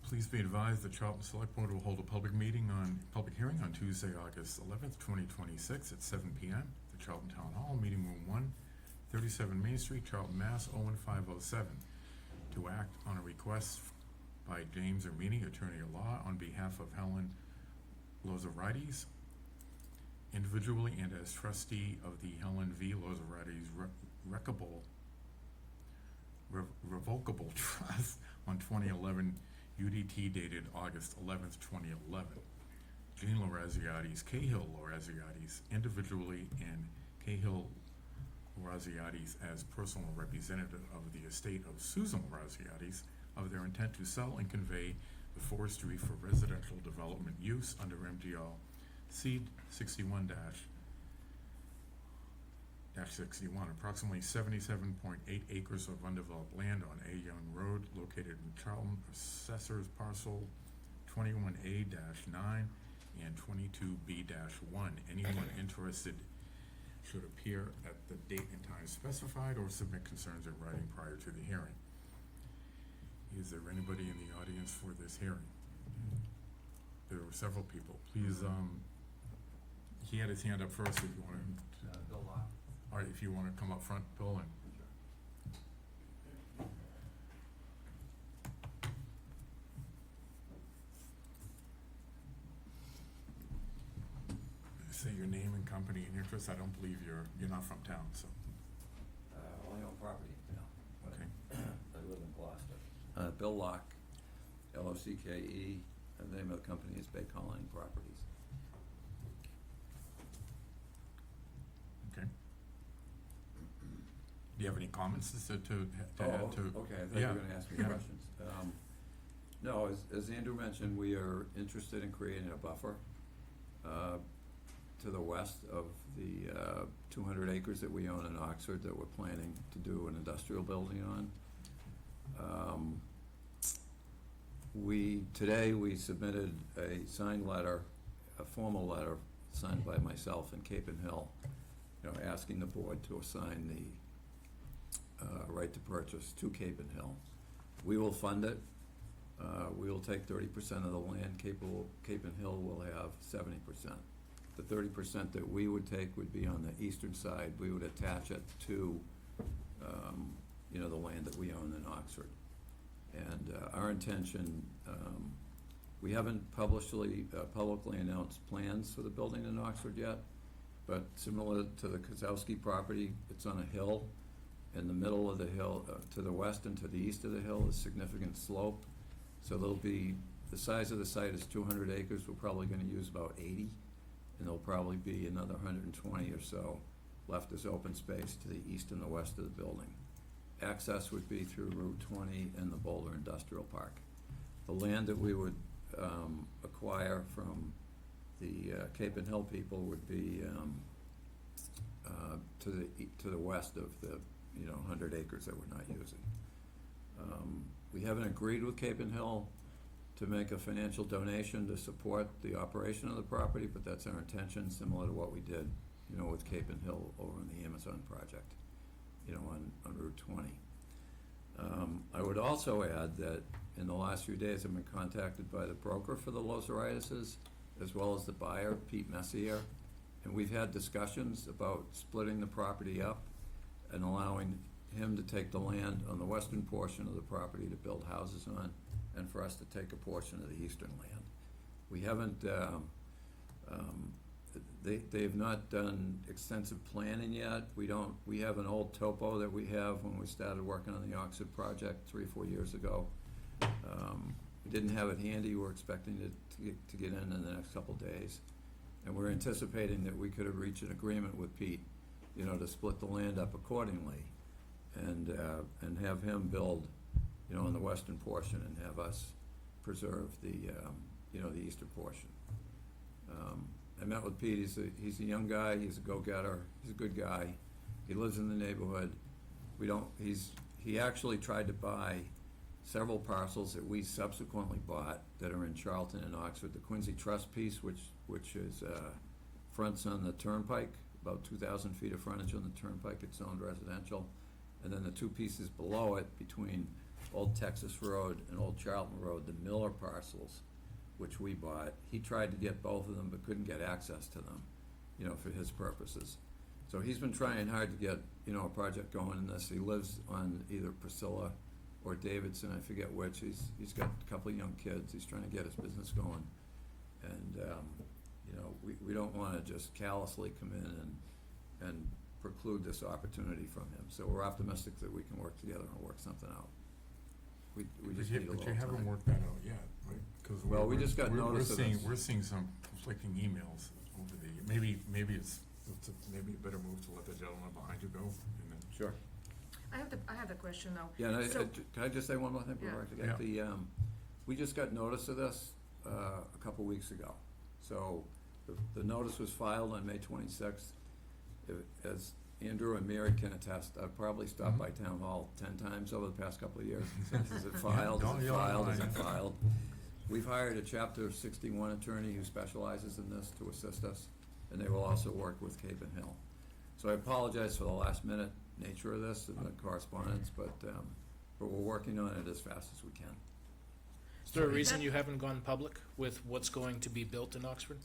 Speaker 1: Please be advised the Charlton Select Board will hold a public hearing on Tuesday, August 11th, 2026 at 7 p.m. at the Charlton Town Hall, Meeting Room 1, 37 Main Street, Charlton, Mass. 01507, to act on a request by James Ermini, attorney at law, on behalf of Helen Lozarides, individually and as trustee of the Helen V. Lozarides Revocable Trust on 2011 UDT dated August 11th, 2011. Jean Loraziades, Cahill Loraziades, individually, and Cahill Loraziades as personal representative of the estate of Susan Loraziades of their intent to sell and convey the forestry for residential development use under MGL Seed 61-61, approximately 77.8 acres of undeveloped land on A Young Road located in Charlton, Assessor's Parcel 21A-9 and 22B-1. Anyone interested should appear at the date and time specified or submit concerns in writing prior to the hearing. Is there anybody in the audience for this hearing? there were several people. Please, he had his hand up first, if you wanted.
Speaker 11: Bill Locke.
Speaker 1: All right, if you wanna come up front, Bill, and. Say your name and company and interest. I don't believe you're not from town, so,
Speaker 11: Only own property now, but
Speaker 1: okay.
Speaker 11: I live in Gloucester. Bill Locke, L-O-C-K-E, and the name of the company is Bay Colony Properties.
Speaker 1: Okay. Do you have any comments to add to?
Speaker 11: Okay, I thought you
Speaker 1: Yeah,
Speaker 11: were gonna ask me
Speaker 1: yeah.
Speaker 11: questions. No, as Andrew mentioned, we are interested in creating a buffer, to the west of the, 200 acres that we own in Oxford that we're planning to do an industrial building on. Today we submitted a signed letter, a formal letter signed by myself and Cape and Hill, asking the board to assign the, right to purchase to Cape and Hill. We will fund it. We will take 30% of the land. Cape and Hill will have 70%. The 30% that we would take would be on the eastern side. We would attach it to, the land that we own in Oxford. And our intention, we haven't publicly announced plans for the building in Oxford yet, but similar to the Kozowski property, it's on a hill. In the middle of the hill, to the west and to the east of the hill is significant slope. So the size of the site is 200 acres. We're probably gonna use about 80. And there'll probably be another 120 or so left as open space to the east and the west of the building. Access would be through Route 20 and the Boulder Industrial Park. The land that we would acquire from the Cape and Hill people would be to the west of the 100 acres that we're not using. We haven't agreed with Cape and Hill to make a financial donation to support the operation of the property, but that's our intention, similar to what we did, with Cape and Hill over on the Amazon project, on Route 20. I would also add that in the last few days, I've been contacted by the broker for the Lozeritis, as well as the buyer, Pete Messier, and we've had discussions about splitting the property up and allowing him to take the land on the western portion of the property to build houses on, and for us to take a portion of the eastern land. We haven't, they've not done extensive planning yet. We have an old topo that we have when we started working on the Oxford project 3 or 4 years ago. We didn't have it handy. We're expecting it to get in the next couple days. And we're anticipating that we could have reached an agreement with Pete, to split the land up accordingly and have him build on the western portion and have us preserve the, the eastern portion. I met with Pete. He's a young guy. He's a go-getter. He's a good guy. He lives in the neighborhood. He actually tried to buy several parcels that we subsequently bought that are in Charlton and Oxford. The Quincy Trust piece, which is fronts on the turnpike, about 2,000 feet of frontage on the turnpike. It's zoned residential. And then the 2 pieces below it between Old Texas Road and Old Charlton Road, the Miller parcels, which we bought. He tried to get both of them but couldn't get access to them, for his purposes. So he's been trying hard to get, a project going in this. He lives on either Priscilla or Davidson, I forget which. He's got a couple of young kids. He's trying to get his business going. And, we don't wanna just callously come in and preclude this opportunity from him. So we're optimistic that we can work together and work something out. We just need a little
Speaker 1: But
Speaker 11: time.
Speaker 1: you haven't worked that out yet, right? 'Cause
Speaker 11: Well, we just got
Speaker 1: we're
Speaker 11: notice of
Speaker 1: seeing-
Speaker 11: this.
Speaker 1: We're seeing some conflicting emails over maybe it's a better move to let the gentleman behind you go, and then.
Speaker 11: Sure.
Speaker 10: I have the question now.
Speaker 11: Yeah, and
Speaker 10: So-
Speaker 11: can I just say one more thing before I forget? We just got notice of this a couple weeks ago. So the notice was filed on May 26th. As Andrew and Mary can attest, I've probably stopped by Town Hall 10 times over the past couple of years. Is it filed?
Speaker 1: Don't
Speaker 11: Is it
Speaker 1: yell at
Speaker 11: filed? Is
Speaker 1: mine.
Speaker 11: it filed? We've hired a Chapter 61 attorney who specializes in this to assist us, and they will also work with Cape and Hill. So I apologize for the last minute nature of this and the correspondence, but we're working on it as fast as we can.
Speaker 3: Is there a reason you haven't gone public with what's going to be built in Oxford?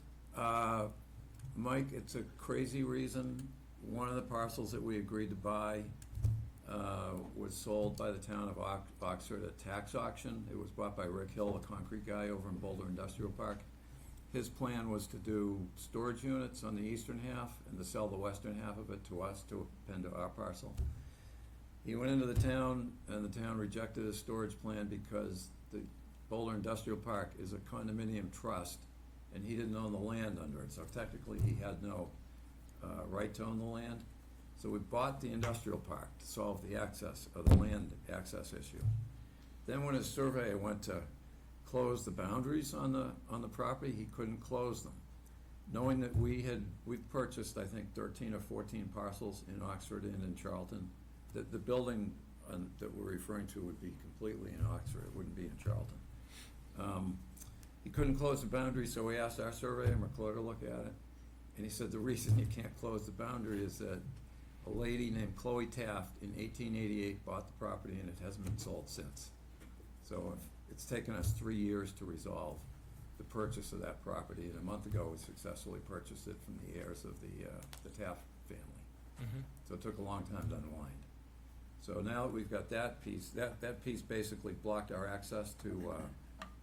Speaker 11: Mike, it's a crazy reason. One of the parcels that we agreed to buy was sold by the town of Oxford at tax auction. It was bought by Rick Hill, a concrete guy over in Boulder Industrial Park. His plan was to do storage units on the eastern half and to sell the western half of it to us, to append to our parcel. He went into the town, and the town rejected his storage plan because the Boulder Industrial Park is a condominium trust, and he didn't own the land under it, so technically he had no right to own the land. So we bought the industrial park to solve the access, or the land access issue. Then when his surveyor went to close the boundaries on the property, he couldn't close them. Knowing that we've purchased, I think, 13 or 14 parcels in Oxford and in Charlton, that the building that we're referring to would be completely in Oxford, it wouldn't be in Charlton. He couldn't close the boundary, so we asked our surveyor, McClure, to look at it. And he said the reason you can't close the boundary is that a lady named Chloe Taft in 1888 bought the property and it hasn't been sold since. So it's taken us 3 years to resolve the purchase of that property, and a month ago we successfully purchased it from the heirs of the Taft family. So it took a long time to unwind. So now that we've got that piece, that piece basically blocked our access to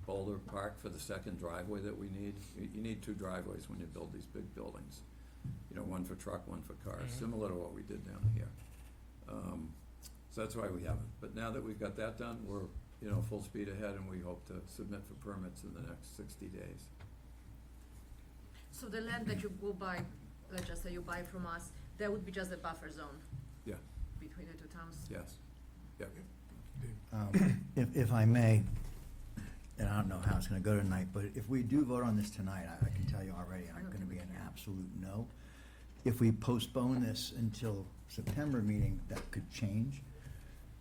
Speaker 11: Boulder Park for the second driveway that we need. You need 2 driveways when you build these big buildings. You know, one for truck, one for cars, similar to what we did down here. So that's why we haven't. But now that we've got that done, we're, full speed ahead, and we hope to submit for permits in the next 60 days.
Speaker 10: So the land that you go buy, let's just say you buy from us, that would be just a buffer zone
Speaker 11: Yeah,
Speaker 10: between the two towns?
Speaker 11: yes, yep.
Speaker 5: If I may, and I don't know how it's gonna go tonight, but if we do vote on this tonight, I can tell you already, I'm gonna be an absolute no. If we postpone this until September meeting, that could change.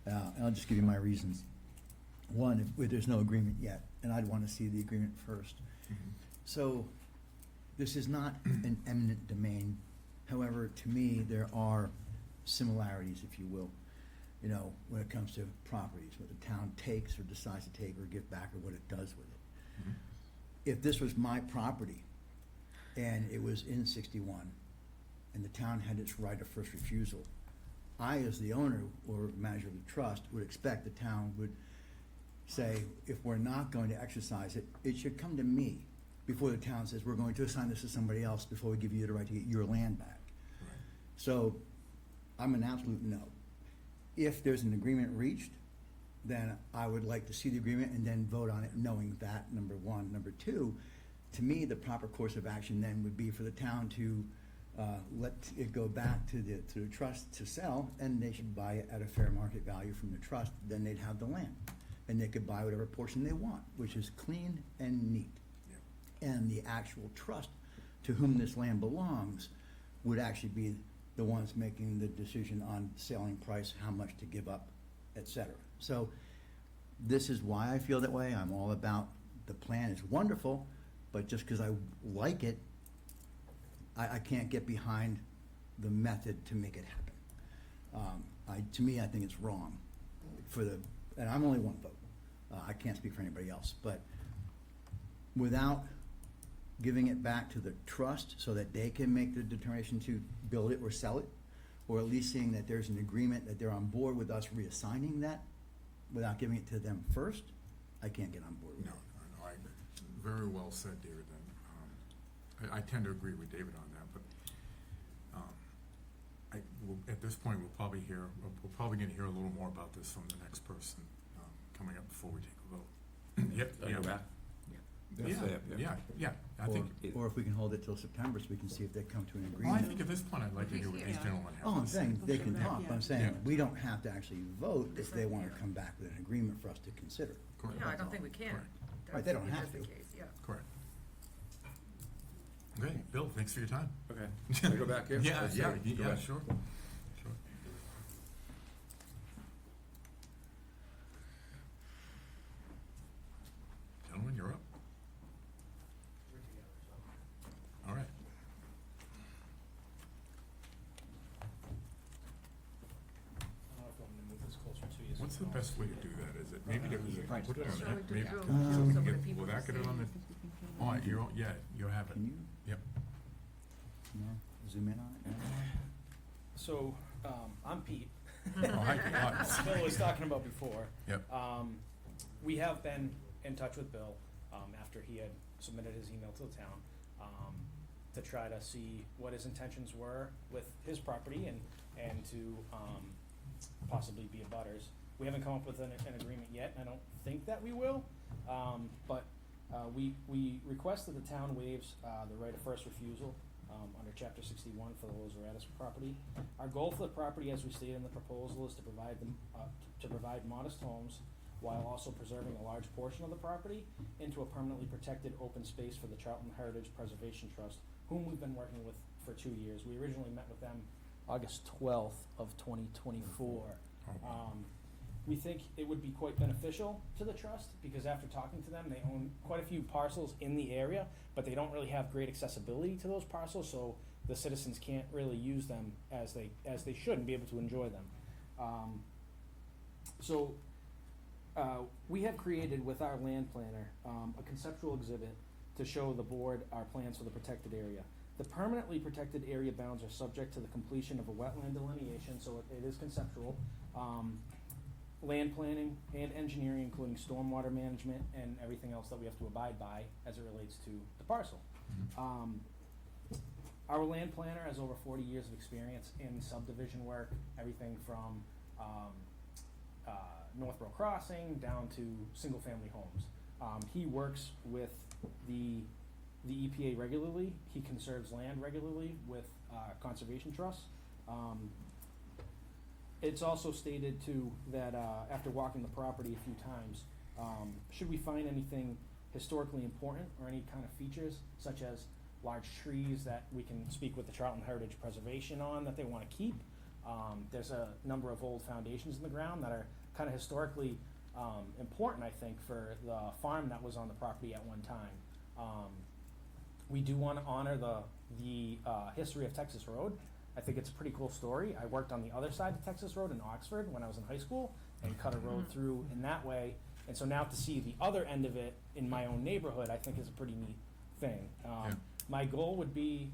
Speaker 5: And I'll just give you my reasons. One, if there's no agreement yet, and I'd wanna see the agreement first. So, this is not an eminent domain. However, to me, there are similarities, if you will, when it comes to properties, what the town takes or decides to take or give back, or what it does with it. If this was my property and it was in 61 and the town had its right of first refusal, I, as the owner or manager of the trust, would expect the town would say, if we're not going to exercise it, it should come to me before the town says, we're going to assign this to somebody else before we give you the right to get your land back. So, I'm an absolute no. If there's an agreement reached, then I would like to see the agreement and then vote on it, knowing that, number one. Number two, to me, the proper course of action then would be for the town to let it go back to the trust to sell, and they should buy it at a fair market value from the trust, then they'd have the land. And they could buy whatever portion they want, which is clean and neat. And the actual trust to whom this land belongs would actually be the ones making the decision on selling price, how much to give up, et cetera. So this is why I feel that way. I'm all about, the plan is wonderful, but just because I like it, I can't get behind the method to make it happen. To me, I think it's wrong and I'm only one vote. I can't speak for anybody else, but without giving it back to the trust so that they can make the determination to build it or sell it, or at least seeing that there's an agreement that they're on board with us reassigning that without giving it to them first, I can't get on board with
Speaker 1: No,
Speaker 5: it.
Speaker 1: I very well said, David, then. I tend to agree with David on that, but at this point, we're probably gonna hear a little more about this from the next person coming up before we take a vote. Yep,
Speaker 11: Go
Speaker 1: yeah.
Speaker 11: back? That's it,
Speaker 1: Yeah, I think,
Speaker 5: Or if we can hold it till September so we can see if they come to an
Speaker 1: well, I
Speaker 5: agreement.
Speaker 1: think at this point, I'd like to hear what these gentlemen have
Speaker 5: Oh,
Speaker 1: to
Speaker 5: I'm
Speaker 1: say.
Speaker 5: saying, they can talk, but I'm saying,
Speaker 1: Yeah.
Speaker 5: we don't have to actually vote if they wanna come back with an agreement for us to consider.
Speaker 1: Correct.
Speaker 10: No, I don't think we can.
Speaker 1: Correct.
Speaker 5: Right, they don't
Speaker 10: That's
Speaker 5: have
Speaker 10: the
Speaker 5: to.
Speaker 10: case, yeah.
Speaker 1: Correct. Okay, Bill, thanks for your time.
Speaker 11: Okay. Can I go back here?
Speaker 1: Yeah,
Speaker 11: Let's
Speaker 1: yeah,
Speaker 11: see. Go
Speaker 1: yeah,
Speaker 11: back.
Speaker 1: sure. Sure. Gentlemen, you're up. All right.
Speaker 3: I don't know if you want me to move this closer to you.
Speaker 1: What's What's the best way to do that? Is it, maybe there was a,
Speaker 6: Right.
Speaker 1: put it on
Speaker 10: Show
Speaker 1: that,
Speaker 10: it to
Speaker 1: maybe,
Speaker 10: Drew,
Speaker 1: so
Speaker 10: so
Speaker 1: we
Speaker 10: some
Speaker 1: can
Speaker 10: of the
Speaker 1: get,
Speaker 10: people
Speaker 1: will
Speaker 10: can
Speaker 1: that get it
Speaker 10: see.
Speaker 1: on the, oh, yeah, you have it.
Speaker 5: Can you,
Speaker 1: Yep.
Speaker 5: zoom in on it?
Speaker 3: So, I'm Pete.
Speaker 1: Oh, hi, hi.
Speaker 3: Bill was talking about before.
Speaker 1: Yep.
Speaker 3: We have been in touch with Bill, after he had submitted his email to the town, to try to see what his intentions were with his property and to, possibly be abutters. We haven't come up with an agreement yet, and I don't think that we will, but, we request that the town waives, the right of first refusal, under chapter 61 for the Lozaretis property. Our goal for the property, as we stated in the proposal, is to provide them, to provide modest homes while also preserving a large portion of the property into a permanently protected open space for the Charlton Heritage Preservation Trust, whom we've been working with for 2 years. We originally met with them August 12th of 2024. We think it would be quite beneficial to the trust, because after talking to them, they own quite a few parcels in the area, but they don't really have great accessibility to those parcels, so the citizens can't really use them as they should and be able to enjoy them. We have created with our land planner, a conceptual exhibit to show the board our plans for the protected area. The permanently protected area bounds are subject to the completion of a wetland delineation, so it is conceptual. Land planning and engineering, including stormwater management and everything else that we have to abide by as it relates to the parcel. Our land planner has over 40 years of experience in subdivision work, everything from Northborough Crossing down to single-family homes. He works with the EPA regularly. He conserves land regularly with conservation trusts. It's also stated too that after walking the property a few times, should we find anything historically important or any kind of features such as large trees that we can speak with the Charlton Heritage Preservation on that they want to keep. There's a number of old foundations in the ground that are kind of historically important, I think, for the farm that was on the property at one time. We do want to honor the history of Texas Road. I think it's a pretty cool story. I worked on the other side of Texas Road in Oxford when I was in high school and cut a road through in that way. And so now to see the other end of it in my own neighborhood, I think is a pretty neat thing. My goal would be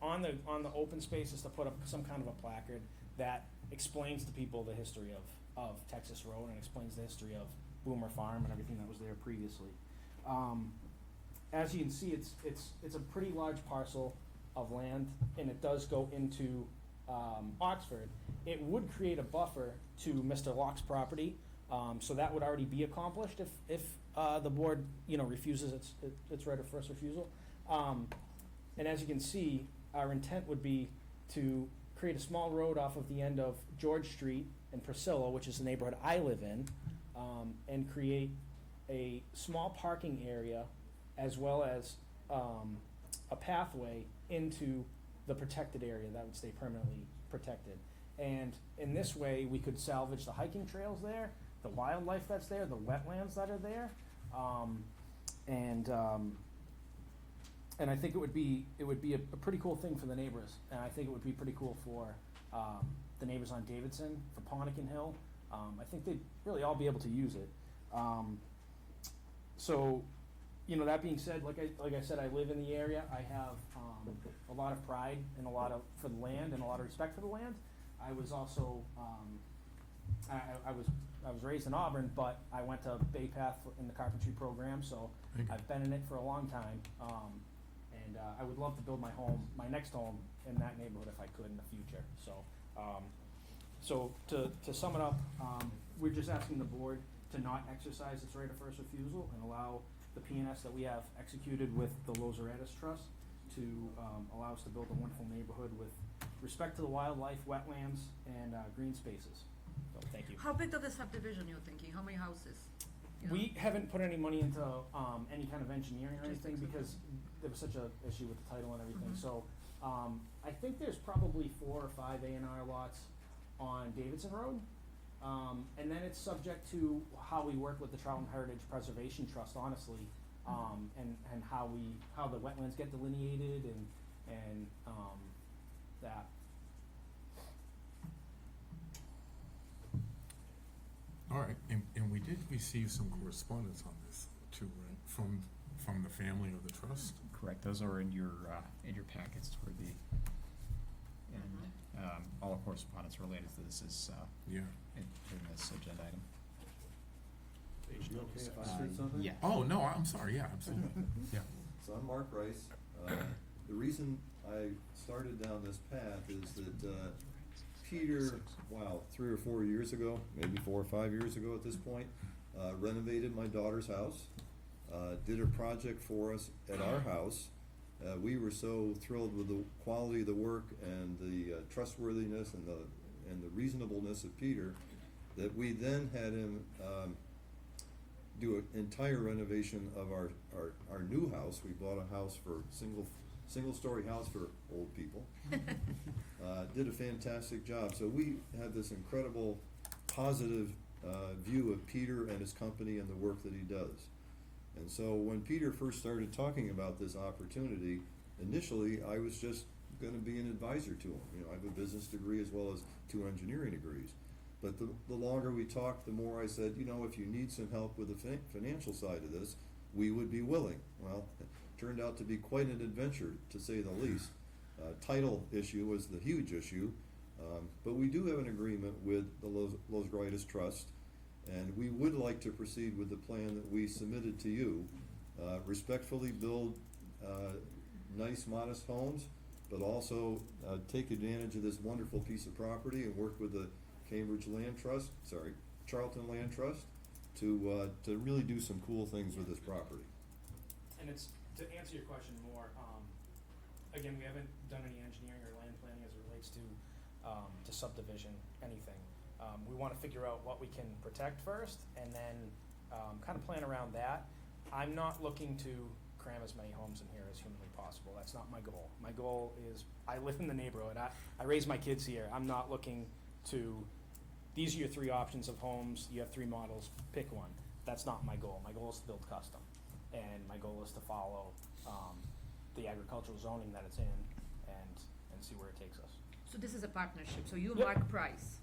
Speaker 3: on the open spaces to put up some kind of a placard that explains to people the history of Texas Road and explains the history of Boomer Farm and everything that was there previously. As you can see, it's a pretty large parcel of land, and it does go into Oxford. It would create a buffer to Mr. Locke's property, so that would already be accomplished if the board, refuses its right of first refusal. And as you can see, our intent would be to create a small road off of the end of George Street and Priscilla, which is the neighborhood I live in, and create a small parking area as well as a pathway into the protected area that would stay permanently protected. And in this way, we could salvage the hiking trails there, the wildlife that's there, the wetlands that are there, and I think it would be a pretty cool thing for the neighbors, and I think it would be pretty cool for the neighbors on Davidson, for Ponican Hill. I think they'd really all be able to use it. So, that being said, like I said, I live in the area. I have a lot of pride and for the land and a lot of respect for the land. I was also I was raised in Auburn, but I went to Bay Path in the carpentry program, so I've been in it for a long time. And I would love to build my next home in that neighborhood if I could in the future. So to sum it up, we're just asking the board to not exercise its right of first refusal and allow the P&S that we have executed with the Lozaretis Trust to allow us to build a wonderful neighborhood with respect to the wildlife, wetlands, and green spaces. So, thank you.
Speaker 10: How big of a subdivision you're thinking? How many houses?
Speaker 3: We haven't put any money into any kind of engineering or
Speaker 10: Just
Speaker 3: anything
Speaker 10: think so.
Speaker 3: because there was such a issue with the title and everything. So I think there's probably 4 or 5 A&R lots on Davidson Road. And then it's subject to how we work with the Charlton Heritage Preservation Trust, honestly, and how the wetlands get delineated and that.
Speaker 1: received some correspondence on this too, right, from the family of the trust?
Speaker 6: Correct, those are in your packets toward the, and, all the correspondence related to this is,
Speaker 1: Yeah.
Speaker 6: in this agenda item.
Speaker 3: Page
Speaker 12: You okay if I
Speaker 6: Uh,
Speaker 12: say something?
Speaker 6: yeah.
Speaker 1: Oh, no, I'm sorry, yeah, absolutely, yeah.
Speaker 12: So I'm Mark Rice. The reason I started down this path is that Peter, wow, 3 or 4 years ago, maybe 4 or 5 years ago at this point, renovated my daughter's house, did a project for us at our house. We were so thrilled with the quality of the work and the trustworthiness and the reasonableness of Peter that we then had him do an entire renovation of our new house. We bought a house for single-story house for old people. Did a fantastic job. So we have this incredible positive view of Peter and his company and the work that he does. And so when Peter first started talking about this opportunity, initially I was just gonna be an advisor to him. You know, I have a business degree as well as 2 engineering degrees. But the longer we talked, the more I said, you know, if you need some help with the financial side of this, we would be willing. Well, it turned out to be quite an adventure, to say the least. Title issue was the huge issue, but we do have an agreement with the Los Graitas Trust, and we would like to proceed with the plan that we submitted to you. Respectfully build nice, modest homes, but also take advantage of this wonderful piece of property and work with the Charlton Land Trust to really do some cool things with this property.
Speaker 3: And it's, to answer your question more, again, we haven't done any engineering or land planning as it relates to subdivision, anything. We wanna figure out what we can protect first, and then, kinda plan around that. I'm not looking to cram as many homes in here as humanly possible, that's not my goal. My goal is, I live in the neighborhood, I raise my kids here, I'm not looking to, these are your 3 options of homes, you have 3 models, pick one. That's not my goal. My goal is to build custom. And my goal is to follow the agricultural zoning that it's in and see where it takes us.
Speaker 10: So this is a partnership, so you
Speaker 3: Yep.
Speaker 10: Mark Price,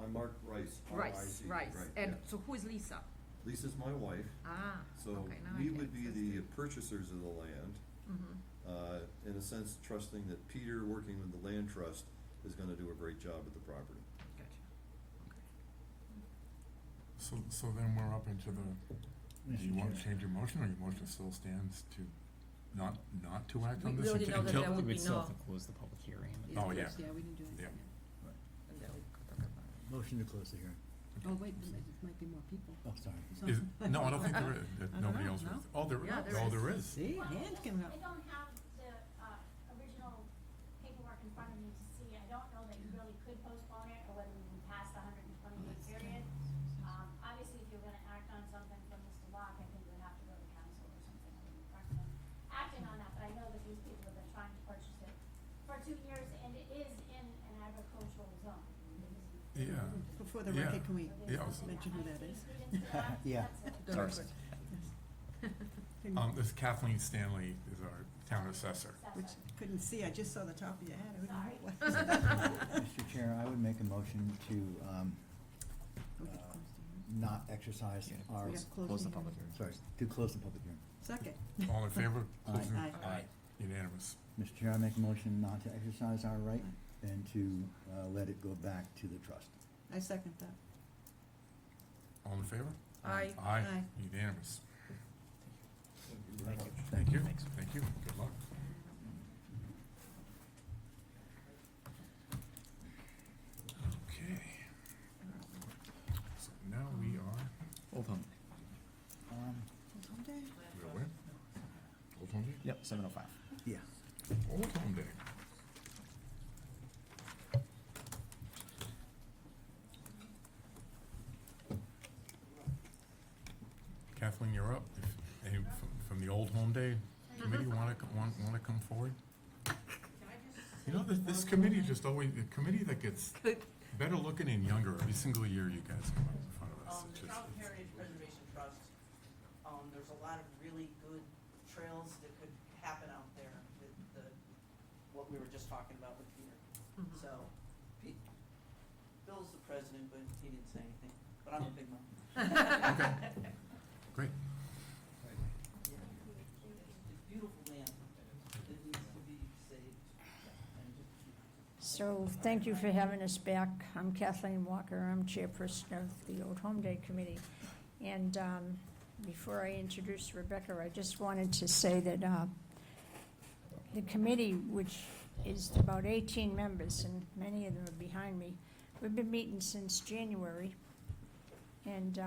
Speaker 12: I'm Mark Rice,
Speaker 10: Rice,
Speaker 12: R-I-C-E,
Speaker 10: Rice,
Speaker 12: right,
Speaker 10: and
Speaker 12: yeah.
Speaker 10: so who is Lisa?
Speaker 12: Lisa's my wife,
Speaker 10: Ah,
Speaker 12: so
Speaker 10: okay, now I
Speaker 12: we
Speaker 10: get
Speaker 12: would be
Speaker 10: it.
Speaker 12: the purchasers of the land,
Speaker 10: Mm-hmm.
Speaker 12: in a sense trusting that Peter, working with the land trust, is gonna do a great job with the property.
Speaker 10: Gotcha.
Speaker 1: So then we're up into the, do you want to change your motion, or your motion still stands to not to act on
Speaker 10: We
Speaker 1: this
Speaker 10: already know that
Speaker 1: until?
Speaker 10: there would
Speaker 6: We'd
Speaker 10: be
Speaker 6: still
Speaker 10: no-
Speaker 6: have to close the public hearing.
Speaker 1: Oh, yeah.
Speaker 7: Yeah, we didn't do anything
Speaker 1: Yeah.
Speaker 7: yet.
Speaker 10: And then we could talk about it.
Speaker 5: Motion to close the hearing.
Speaker 7: Oh, wait, there might be more people.
Speaker 5: Oh, sorry.
Speaker 1: Is, no, I don't think there is,
Speaker 7: I don't
Speaker 1: nobody
Speaker 7: know,
Speaker 1: else
Speaker 7: no?
Speaker 1: was, oh, there,
Speaker 10: Yeah, there
Speaker 1: oh,
Speaker 10: is.
Speaker 1: there is.
Speaker 7: See, hands coming up.
Speaker 13: I don't have the original paperwork in front of me to see. I don't know that you really could postpone it or whether we can pass the 120-day period. Obviously, if you're gonna act on something from Mr. Locke, I think it would have to go to council or something. I wouldn't recommend acting on that, but I know that these people have been trying to purchase it for 2 years, and it is in an agricultural zone.
Speaker 1: Yeah,
Speaker 7: Before the
Speaker 1: Yeah.
Speaker 7: record, can we
Speaker 1: yeah, I was-
Speaker 7: mention who that is?
Speaker 5: Yeah.
Speaker 6: Sorry.
Speaker 1: This Kathleen Stanley is our town assessor.
Speaker 7: Which, couldn't see, I just saw the top of your head, who
Speaker 13: Sorry.
Speaker 7: knew it was?
Speaker 5: Mr. Chair, I would make a motion to,
Speaker 7: We could close the hearing.
Speaker 5: not exercise our,
Speaker 7: We have to
Speaker 6: Close the
Speaker 7: hearing.
Speaker 6: public hearing.
Speaker 5: sorry, to close the public hearing.
Speaker 7: Second.
Speaker 1: All in favor?
Speaker 5: Aye.
Speaker 1: Closing?
Speaker 7: Aye.
Speaker 6: Aye.
Speaker 1: Unanimous.
Speaker 5: Mr. Chair, I make a motion not to exercise our right and to let it go back to the trust.
Speaker 7: I second that.
Speaker 1: All in favor?
Speaker 10: Aye.
Speaker 1: Aye,
Speaker 7: Aye.
Speaker 1: unanimous.
Speaker 6: Thank you.
Speaker 1: Thank you,
Speaker 6: Thanks.
Speaker 1: thank you, good luck. Okay. So now we are,
Speaker 6: Old Home.
Speaker 7: Someday.
Speaker 1: we're where? Old Home Day?
Speaker 6: Yep, 7:05.
Speaker 5: Yeah.
Speaker 1: Old Home Day. Kathleen, you're up. If any from the Old Home Day Committee wanna come forward? You know, this committee just always, the committee that gets better looking and younger every single year you guys come up in front of us. It's
Speaker 14: The
Speaker 1: just-
Speaker 14: Charlton Heritage Preservation Trust, there's a lot of really good trails that could happen out there with what we were just talking about with Peter. So, Bill's the president, but he didn't say anything, but I'm a big mom.
Speaker 1: Okay, great.
Speaker 14: It's beautiful land. It needs to be saved.
Speaker 15: So, thank you for having us back. I'm Kathleen Walker, I'm chairperson of the Old Home Day Committee. And before I introduce Rebecca, I just wanted to say that the committee, which is about 18 members, and many of them are behind me, we've been meeting since January, and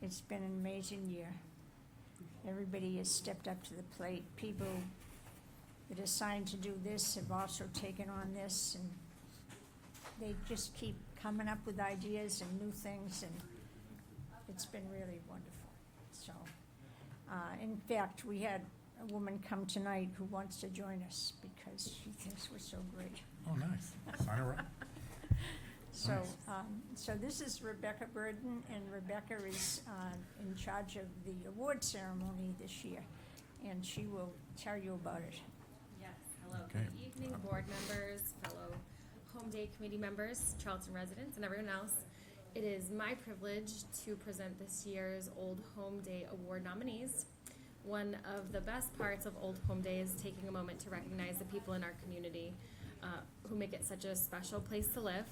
Speaker 15: it's been an amazing year. Everybody has stepped up to the plate. People that are assigned to do this have also taken on this, and they just keep coming up with ideas and new things, and it's been really wonderful. So, in fact, we had a woman come tonight who wants to join us because she thinks we're so great.
Speaker 1: Oh, nice. Sign her up.
Speaker 15: So,
Speaker 1: Nice.
Speaker 15: so this is Rebecca Burden, and Rebecca is in charge of the award ceremony this year, and she will tell you about it.
Speaker 16: Yes, hello,
Speaker 1: Okay.
Speaker 16: good evening, board members, fellow Home Day Committee members, Charlton residents, and everyone else. It is my privilege to present this year's Old Home Day Award nominees. One of the best parts of Old Home Day is taking a moment to recognize the people in our community who make it such a special place to live.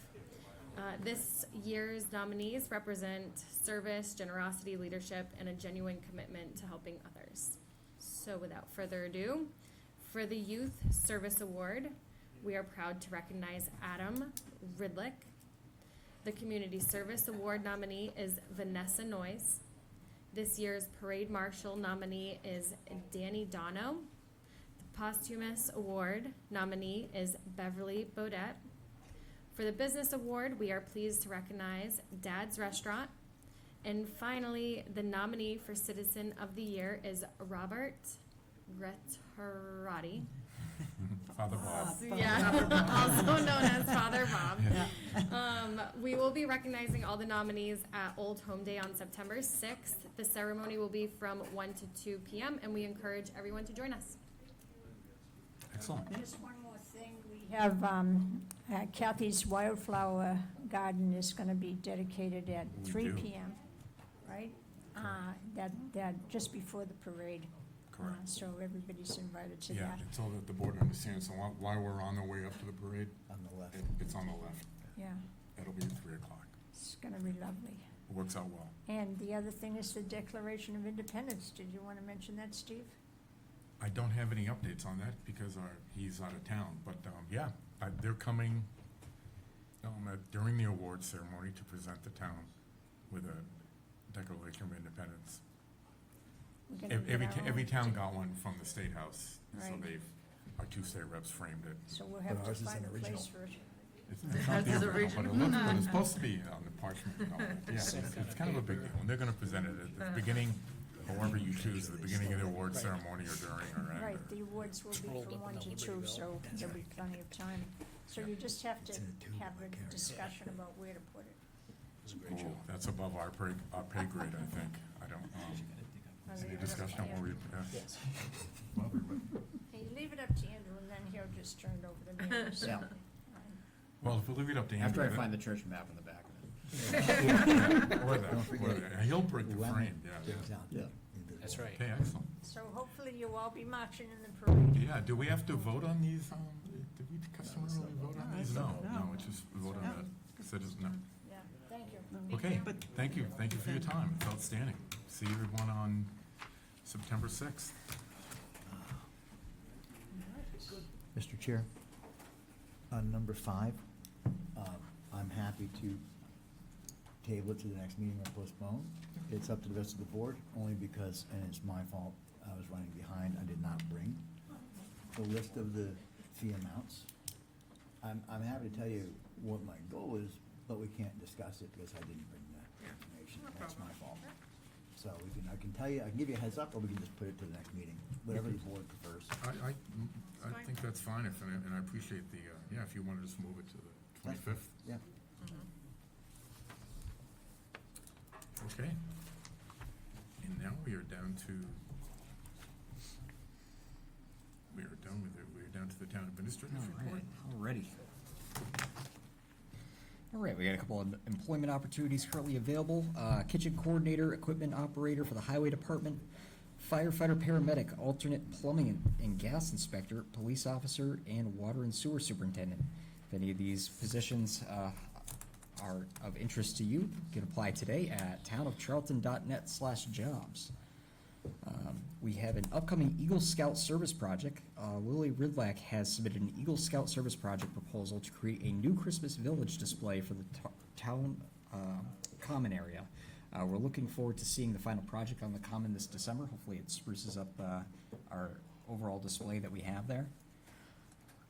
Speaker 16: This year's nominees represent service, generosity, leadership, and a genuine commitment to helping others. So without further ado, for the Youth Service Award, we are proud to recognize Adam Ridlick. The Community Service Award nominee is Vanessa Noyes. This year's Parade Marshal nominee is Danny Dono. The Posthumous Award nominee is Beverly Bodette. For the Business Award, we are pleased to recognize Dad's Restaurant. And finally, the nominee for Citizen of the Year is Robert Gretterati.
Speaker 1: Father Bob.
Speaker 16: Yeah, also known as Father Bob. We will be recognizing all the nominees at Old Home Day on September 6th. The ceremony will be from 1 to 2 p.m. and we encourage everyone to join us.
Speaker 1: Excellent.
Speaker 15: Just one more thing, we have Kathy's Wildflower Garden is gonna be dedicated at
Speaker 1: We
Speaker 15: 3
Speaker 1: do.
Speaker 15: p.m., right? That just before the parade.
Speaker 1: Correct.
Speaker 15: So everybody's invited to
Speaker 1: Yeah,
Speaker 15: that.
Speaker 1: it's all that the board understands. So while we're on the way up to the parade,
Speaker 5: On the left.
Speaker 1: it's on the left.
Speaker 15: Yeah,
Speaker 1: It'll be at 3 o'clock.
Speaker 15: it's gonna be lovely.
Speaker 1: It works out well.
Speaker 15: And the other thing is the Declaration of Independence. Did you wanna mention that, Steve?
Speaker 1: I don't have any updates on that because he's out of town, but yeah, they're coming during the award ceremony to present the town with a Declaration of Independence.
Speaker 15: We're gonna get
Speaker 1: Every,
Speaker 15: our
Speaker 1: every
Speaker 15: own
Speaker 1: town
Speaker 15: too.
Speaker 1: got one from the State House, so
Speaker 15: Right.
Speaker 1: our two state reps framed it.
Speaker 15: So we'll have to
Speaker 5: ours is
Speaker 15: find
Speaker 5: an
Speaker 15: a place
Speaker 5: original.
Speaker 15: for it.
Speaker 1: It's not the original, but it looks, but it's supposed to be on the parchment and all that. Yeah, it's kind of a big deal, and they're gonna present it at the beginning, however you choose, at the beginning of the award ceremony or during or end.
Speaker 15: Right, the awards will be
Speaker 9: Rolled
Speaker 15: from
Speaker 9: up
Speaker 15: 1
Speaker 9: in
Speaker 15: to
Speaker 9: the
Speaker 15: 2,
Speaker 9: Liberty
Speaker 15: so there'll be plenty of time. So you just have to have a discussion about where to put it.
Speaker 1: Oh, that's above our pay grade, I think. I don't, any discussion on where we,
Speaker 15: Hey, you leave it up to Andrew, and then he'll just turn it over to me. So,
Speaker 5: Yeah.
Speaker 1: well, if we leave it up to Andrew.
Speaker 6: After I
Speaker 1: then-
Speaker 6: find the church map in the back of it.
Speaker 1: Or that, he'll break the frame, yeah.
Speaker 5: Yeah.
Speaker 9: That's right.
Speaker 1: Okay, excellent.
Speaker 15: So hopefully you'll all be marching in the parade.
Speaker 1: Yeah, do we have to vote on these, did we customarily vote on these? No, it's just vote on the citizen, no.
Speaker 15: Yeah, thank you.
Speaker 1: Okay, thank you for your time, it's outstanding. See everyone on September 6th.
Speaker 5: Mr. Chair, on number 5, I'm happy to table it to the next meeting or postpone. It's up to the rest of the board, only because, and it's my fault, I was running behind, I did not bring the list of the fee amounts. I'm happy to tell you what my goal is, but we can't discuss it because I didn't bring the information. That's my fault. So I can tell you, I can give you a heads up, or we can just put it to the next meeting, whatever the board prefers.
Speaker 1: I think that's fine, and I appreciate the, if you want to just move it to the
Speaker 5: That's
Speaker 1: 25th.
Speaker 5: Yeah.
Speaker 1: Okay. And now we are down to the town administrator's report.
Speaker 6: Alrighty. All right, we got a couple of employment opportunities currently available. Kitchen coordinator, equipment operator for the highway department, firefighter, paramedic, alternate plumbing and gas inspector, police officer, and water and sewer superintendent. If any of these positions are of interest to you, you can apply today at townofcharlton.net/jobs. We have an upcoming Eagle Scout service project. Lily Ridlack has submitted an Eagle Scout service project proposal to create a new Christmas village display for the town common area. We're looking forward to seeing the final project on the common this December. Hopefully it spruces up our overall display that we have there.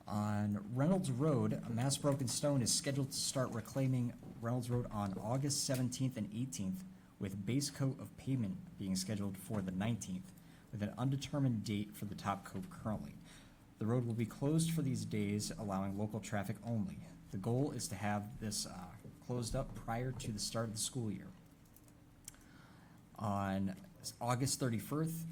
Speaker 6: On Reynolds Road, Mass Broken Stone is scheduled to start reclaiming Reynolds Road on August 17th and 18th, with base coat of pavement being scheduled for the 19th, with an undetermined date for the top coat currently. The road will be closed for these days, allowing local traffic only. The goal is to have this closed up prior to the start of the school year. On August 31st,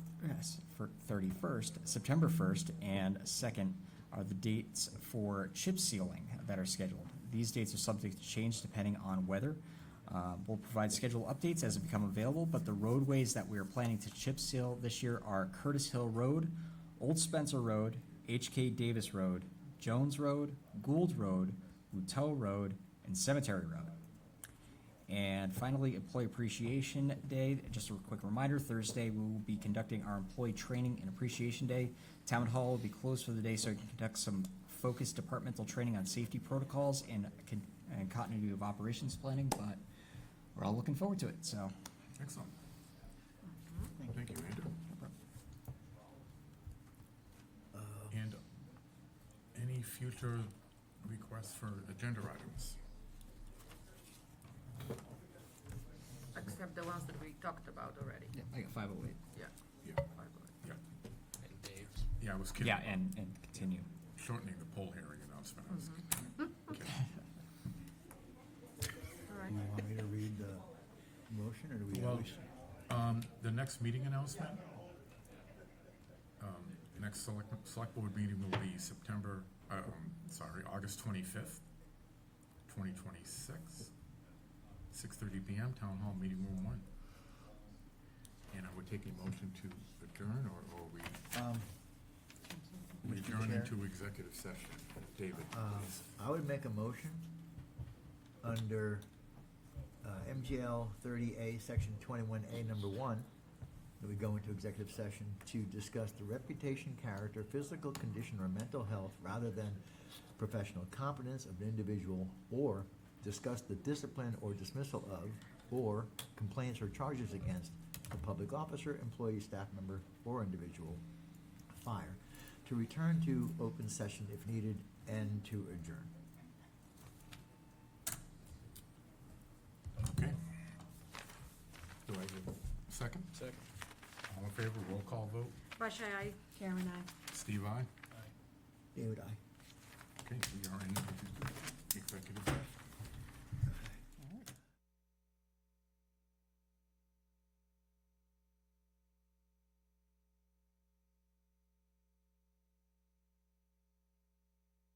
Speaker 6: September 1st, and 2nd are the dates for chip sealing that are scheduled. These dates are subject to change depending on weather. We'll provide schedule updates as they become available, but the roadways that we are planning to chip seal this year are Curtis Hill Road, Old Spencer Road, H.K. Davis Road, Jones Road, Gould Road, Luteau Road, and Cemetery Road. And finally, Employee Appreciation Day. Just a quick reminder, Thursday we will be conducting our Employee Training and Appreciation Day. Town Hall will be closed for the day so we can conduct some focused departmental training on safety protocols and continuity of operations planning, but we're all looking forward to it, so.
Speaker 1: Excellent. Thank you, Andrew. And any future requests for agenda items?
Speaker 10: Except the ones that we talked about already.
Speaker 6: Yeah, I got 508.
Speaker 10: Yeah.
Speaker 1: Yeah,
Speaker 10: 508.
Speaker 1: yeah.
Speaker 9: And Dave's.
Speaker 1: Yeah, I was kidding.
Speaker 6: Yeah, and continue.
Speaker 1: Shortening the poll hearing announcement. I was kidding.
Speaker 10: All right.
Speaker 5: Do you want me to read the motion, or do we
Speaker 1: Well,
Speaker 5: always?
Speaker 1: the next meeting announcement, next select board meeting will be August 25th, 2026, 6:30 p.m., Town Hall, Meeting Room 1. And I would take a motion to adjourn, or we
Speaker 5: Mr.
Speaker 1: adjourn
Speaker 5: Chair?
Speaker 1: into executive session. David, please.
Speaker 5: I would make a motion under MGL 30A, Section 21A, Number 1, that we go into executive session to discuss the reputation, character, physical condition, or mental health rather than professional competence of an individual, or discuss the discipline or dismissal of, or complaints or charges against a public officer, employee, staff member, or individual. Fire. To return to open session if needed, and to adjourn.
Speaker 1: Okay. Do I have a second?
Speaker 9: Second.
Speaker 1: All in favor, roll call vote.
Speaker 10: Basha, aye.
Speaker 7: Karen, I.
Speaker 1: Steve, aye.
Speaker 5: David, aye.
Speaker 1: Okay, we are in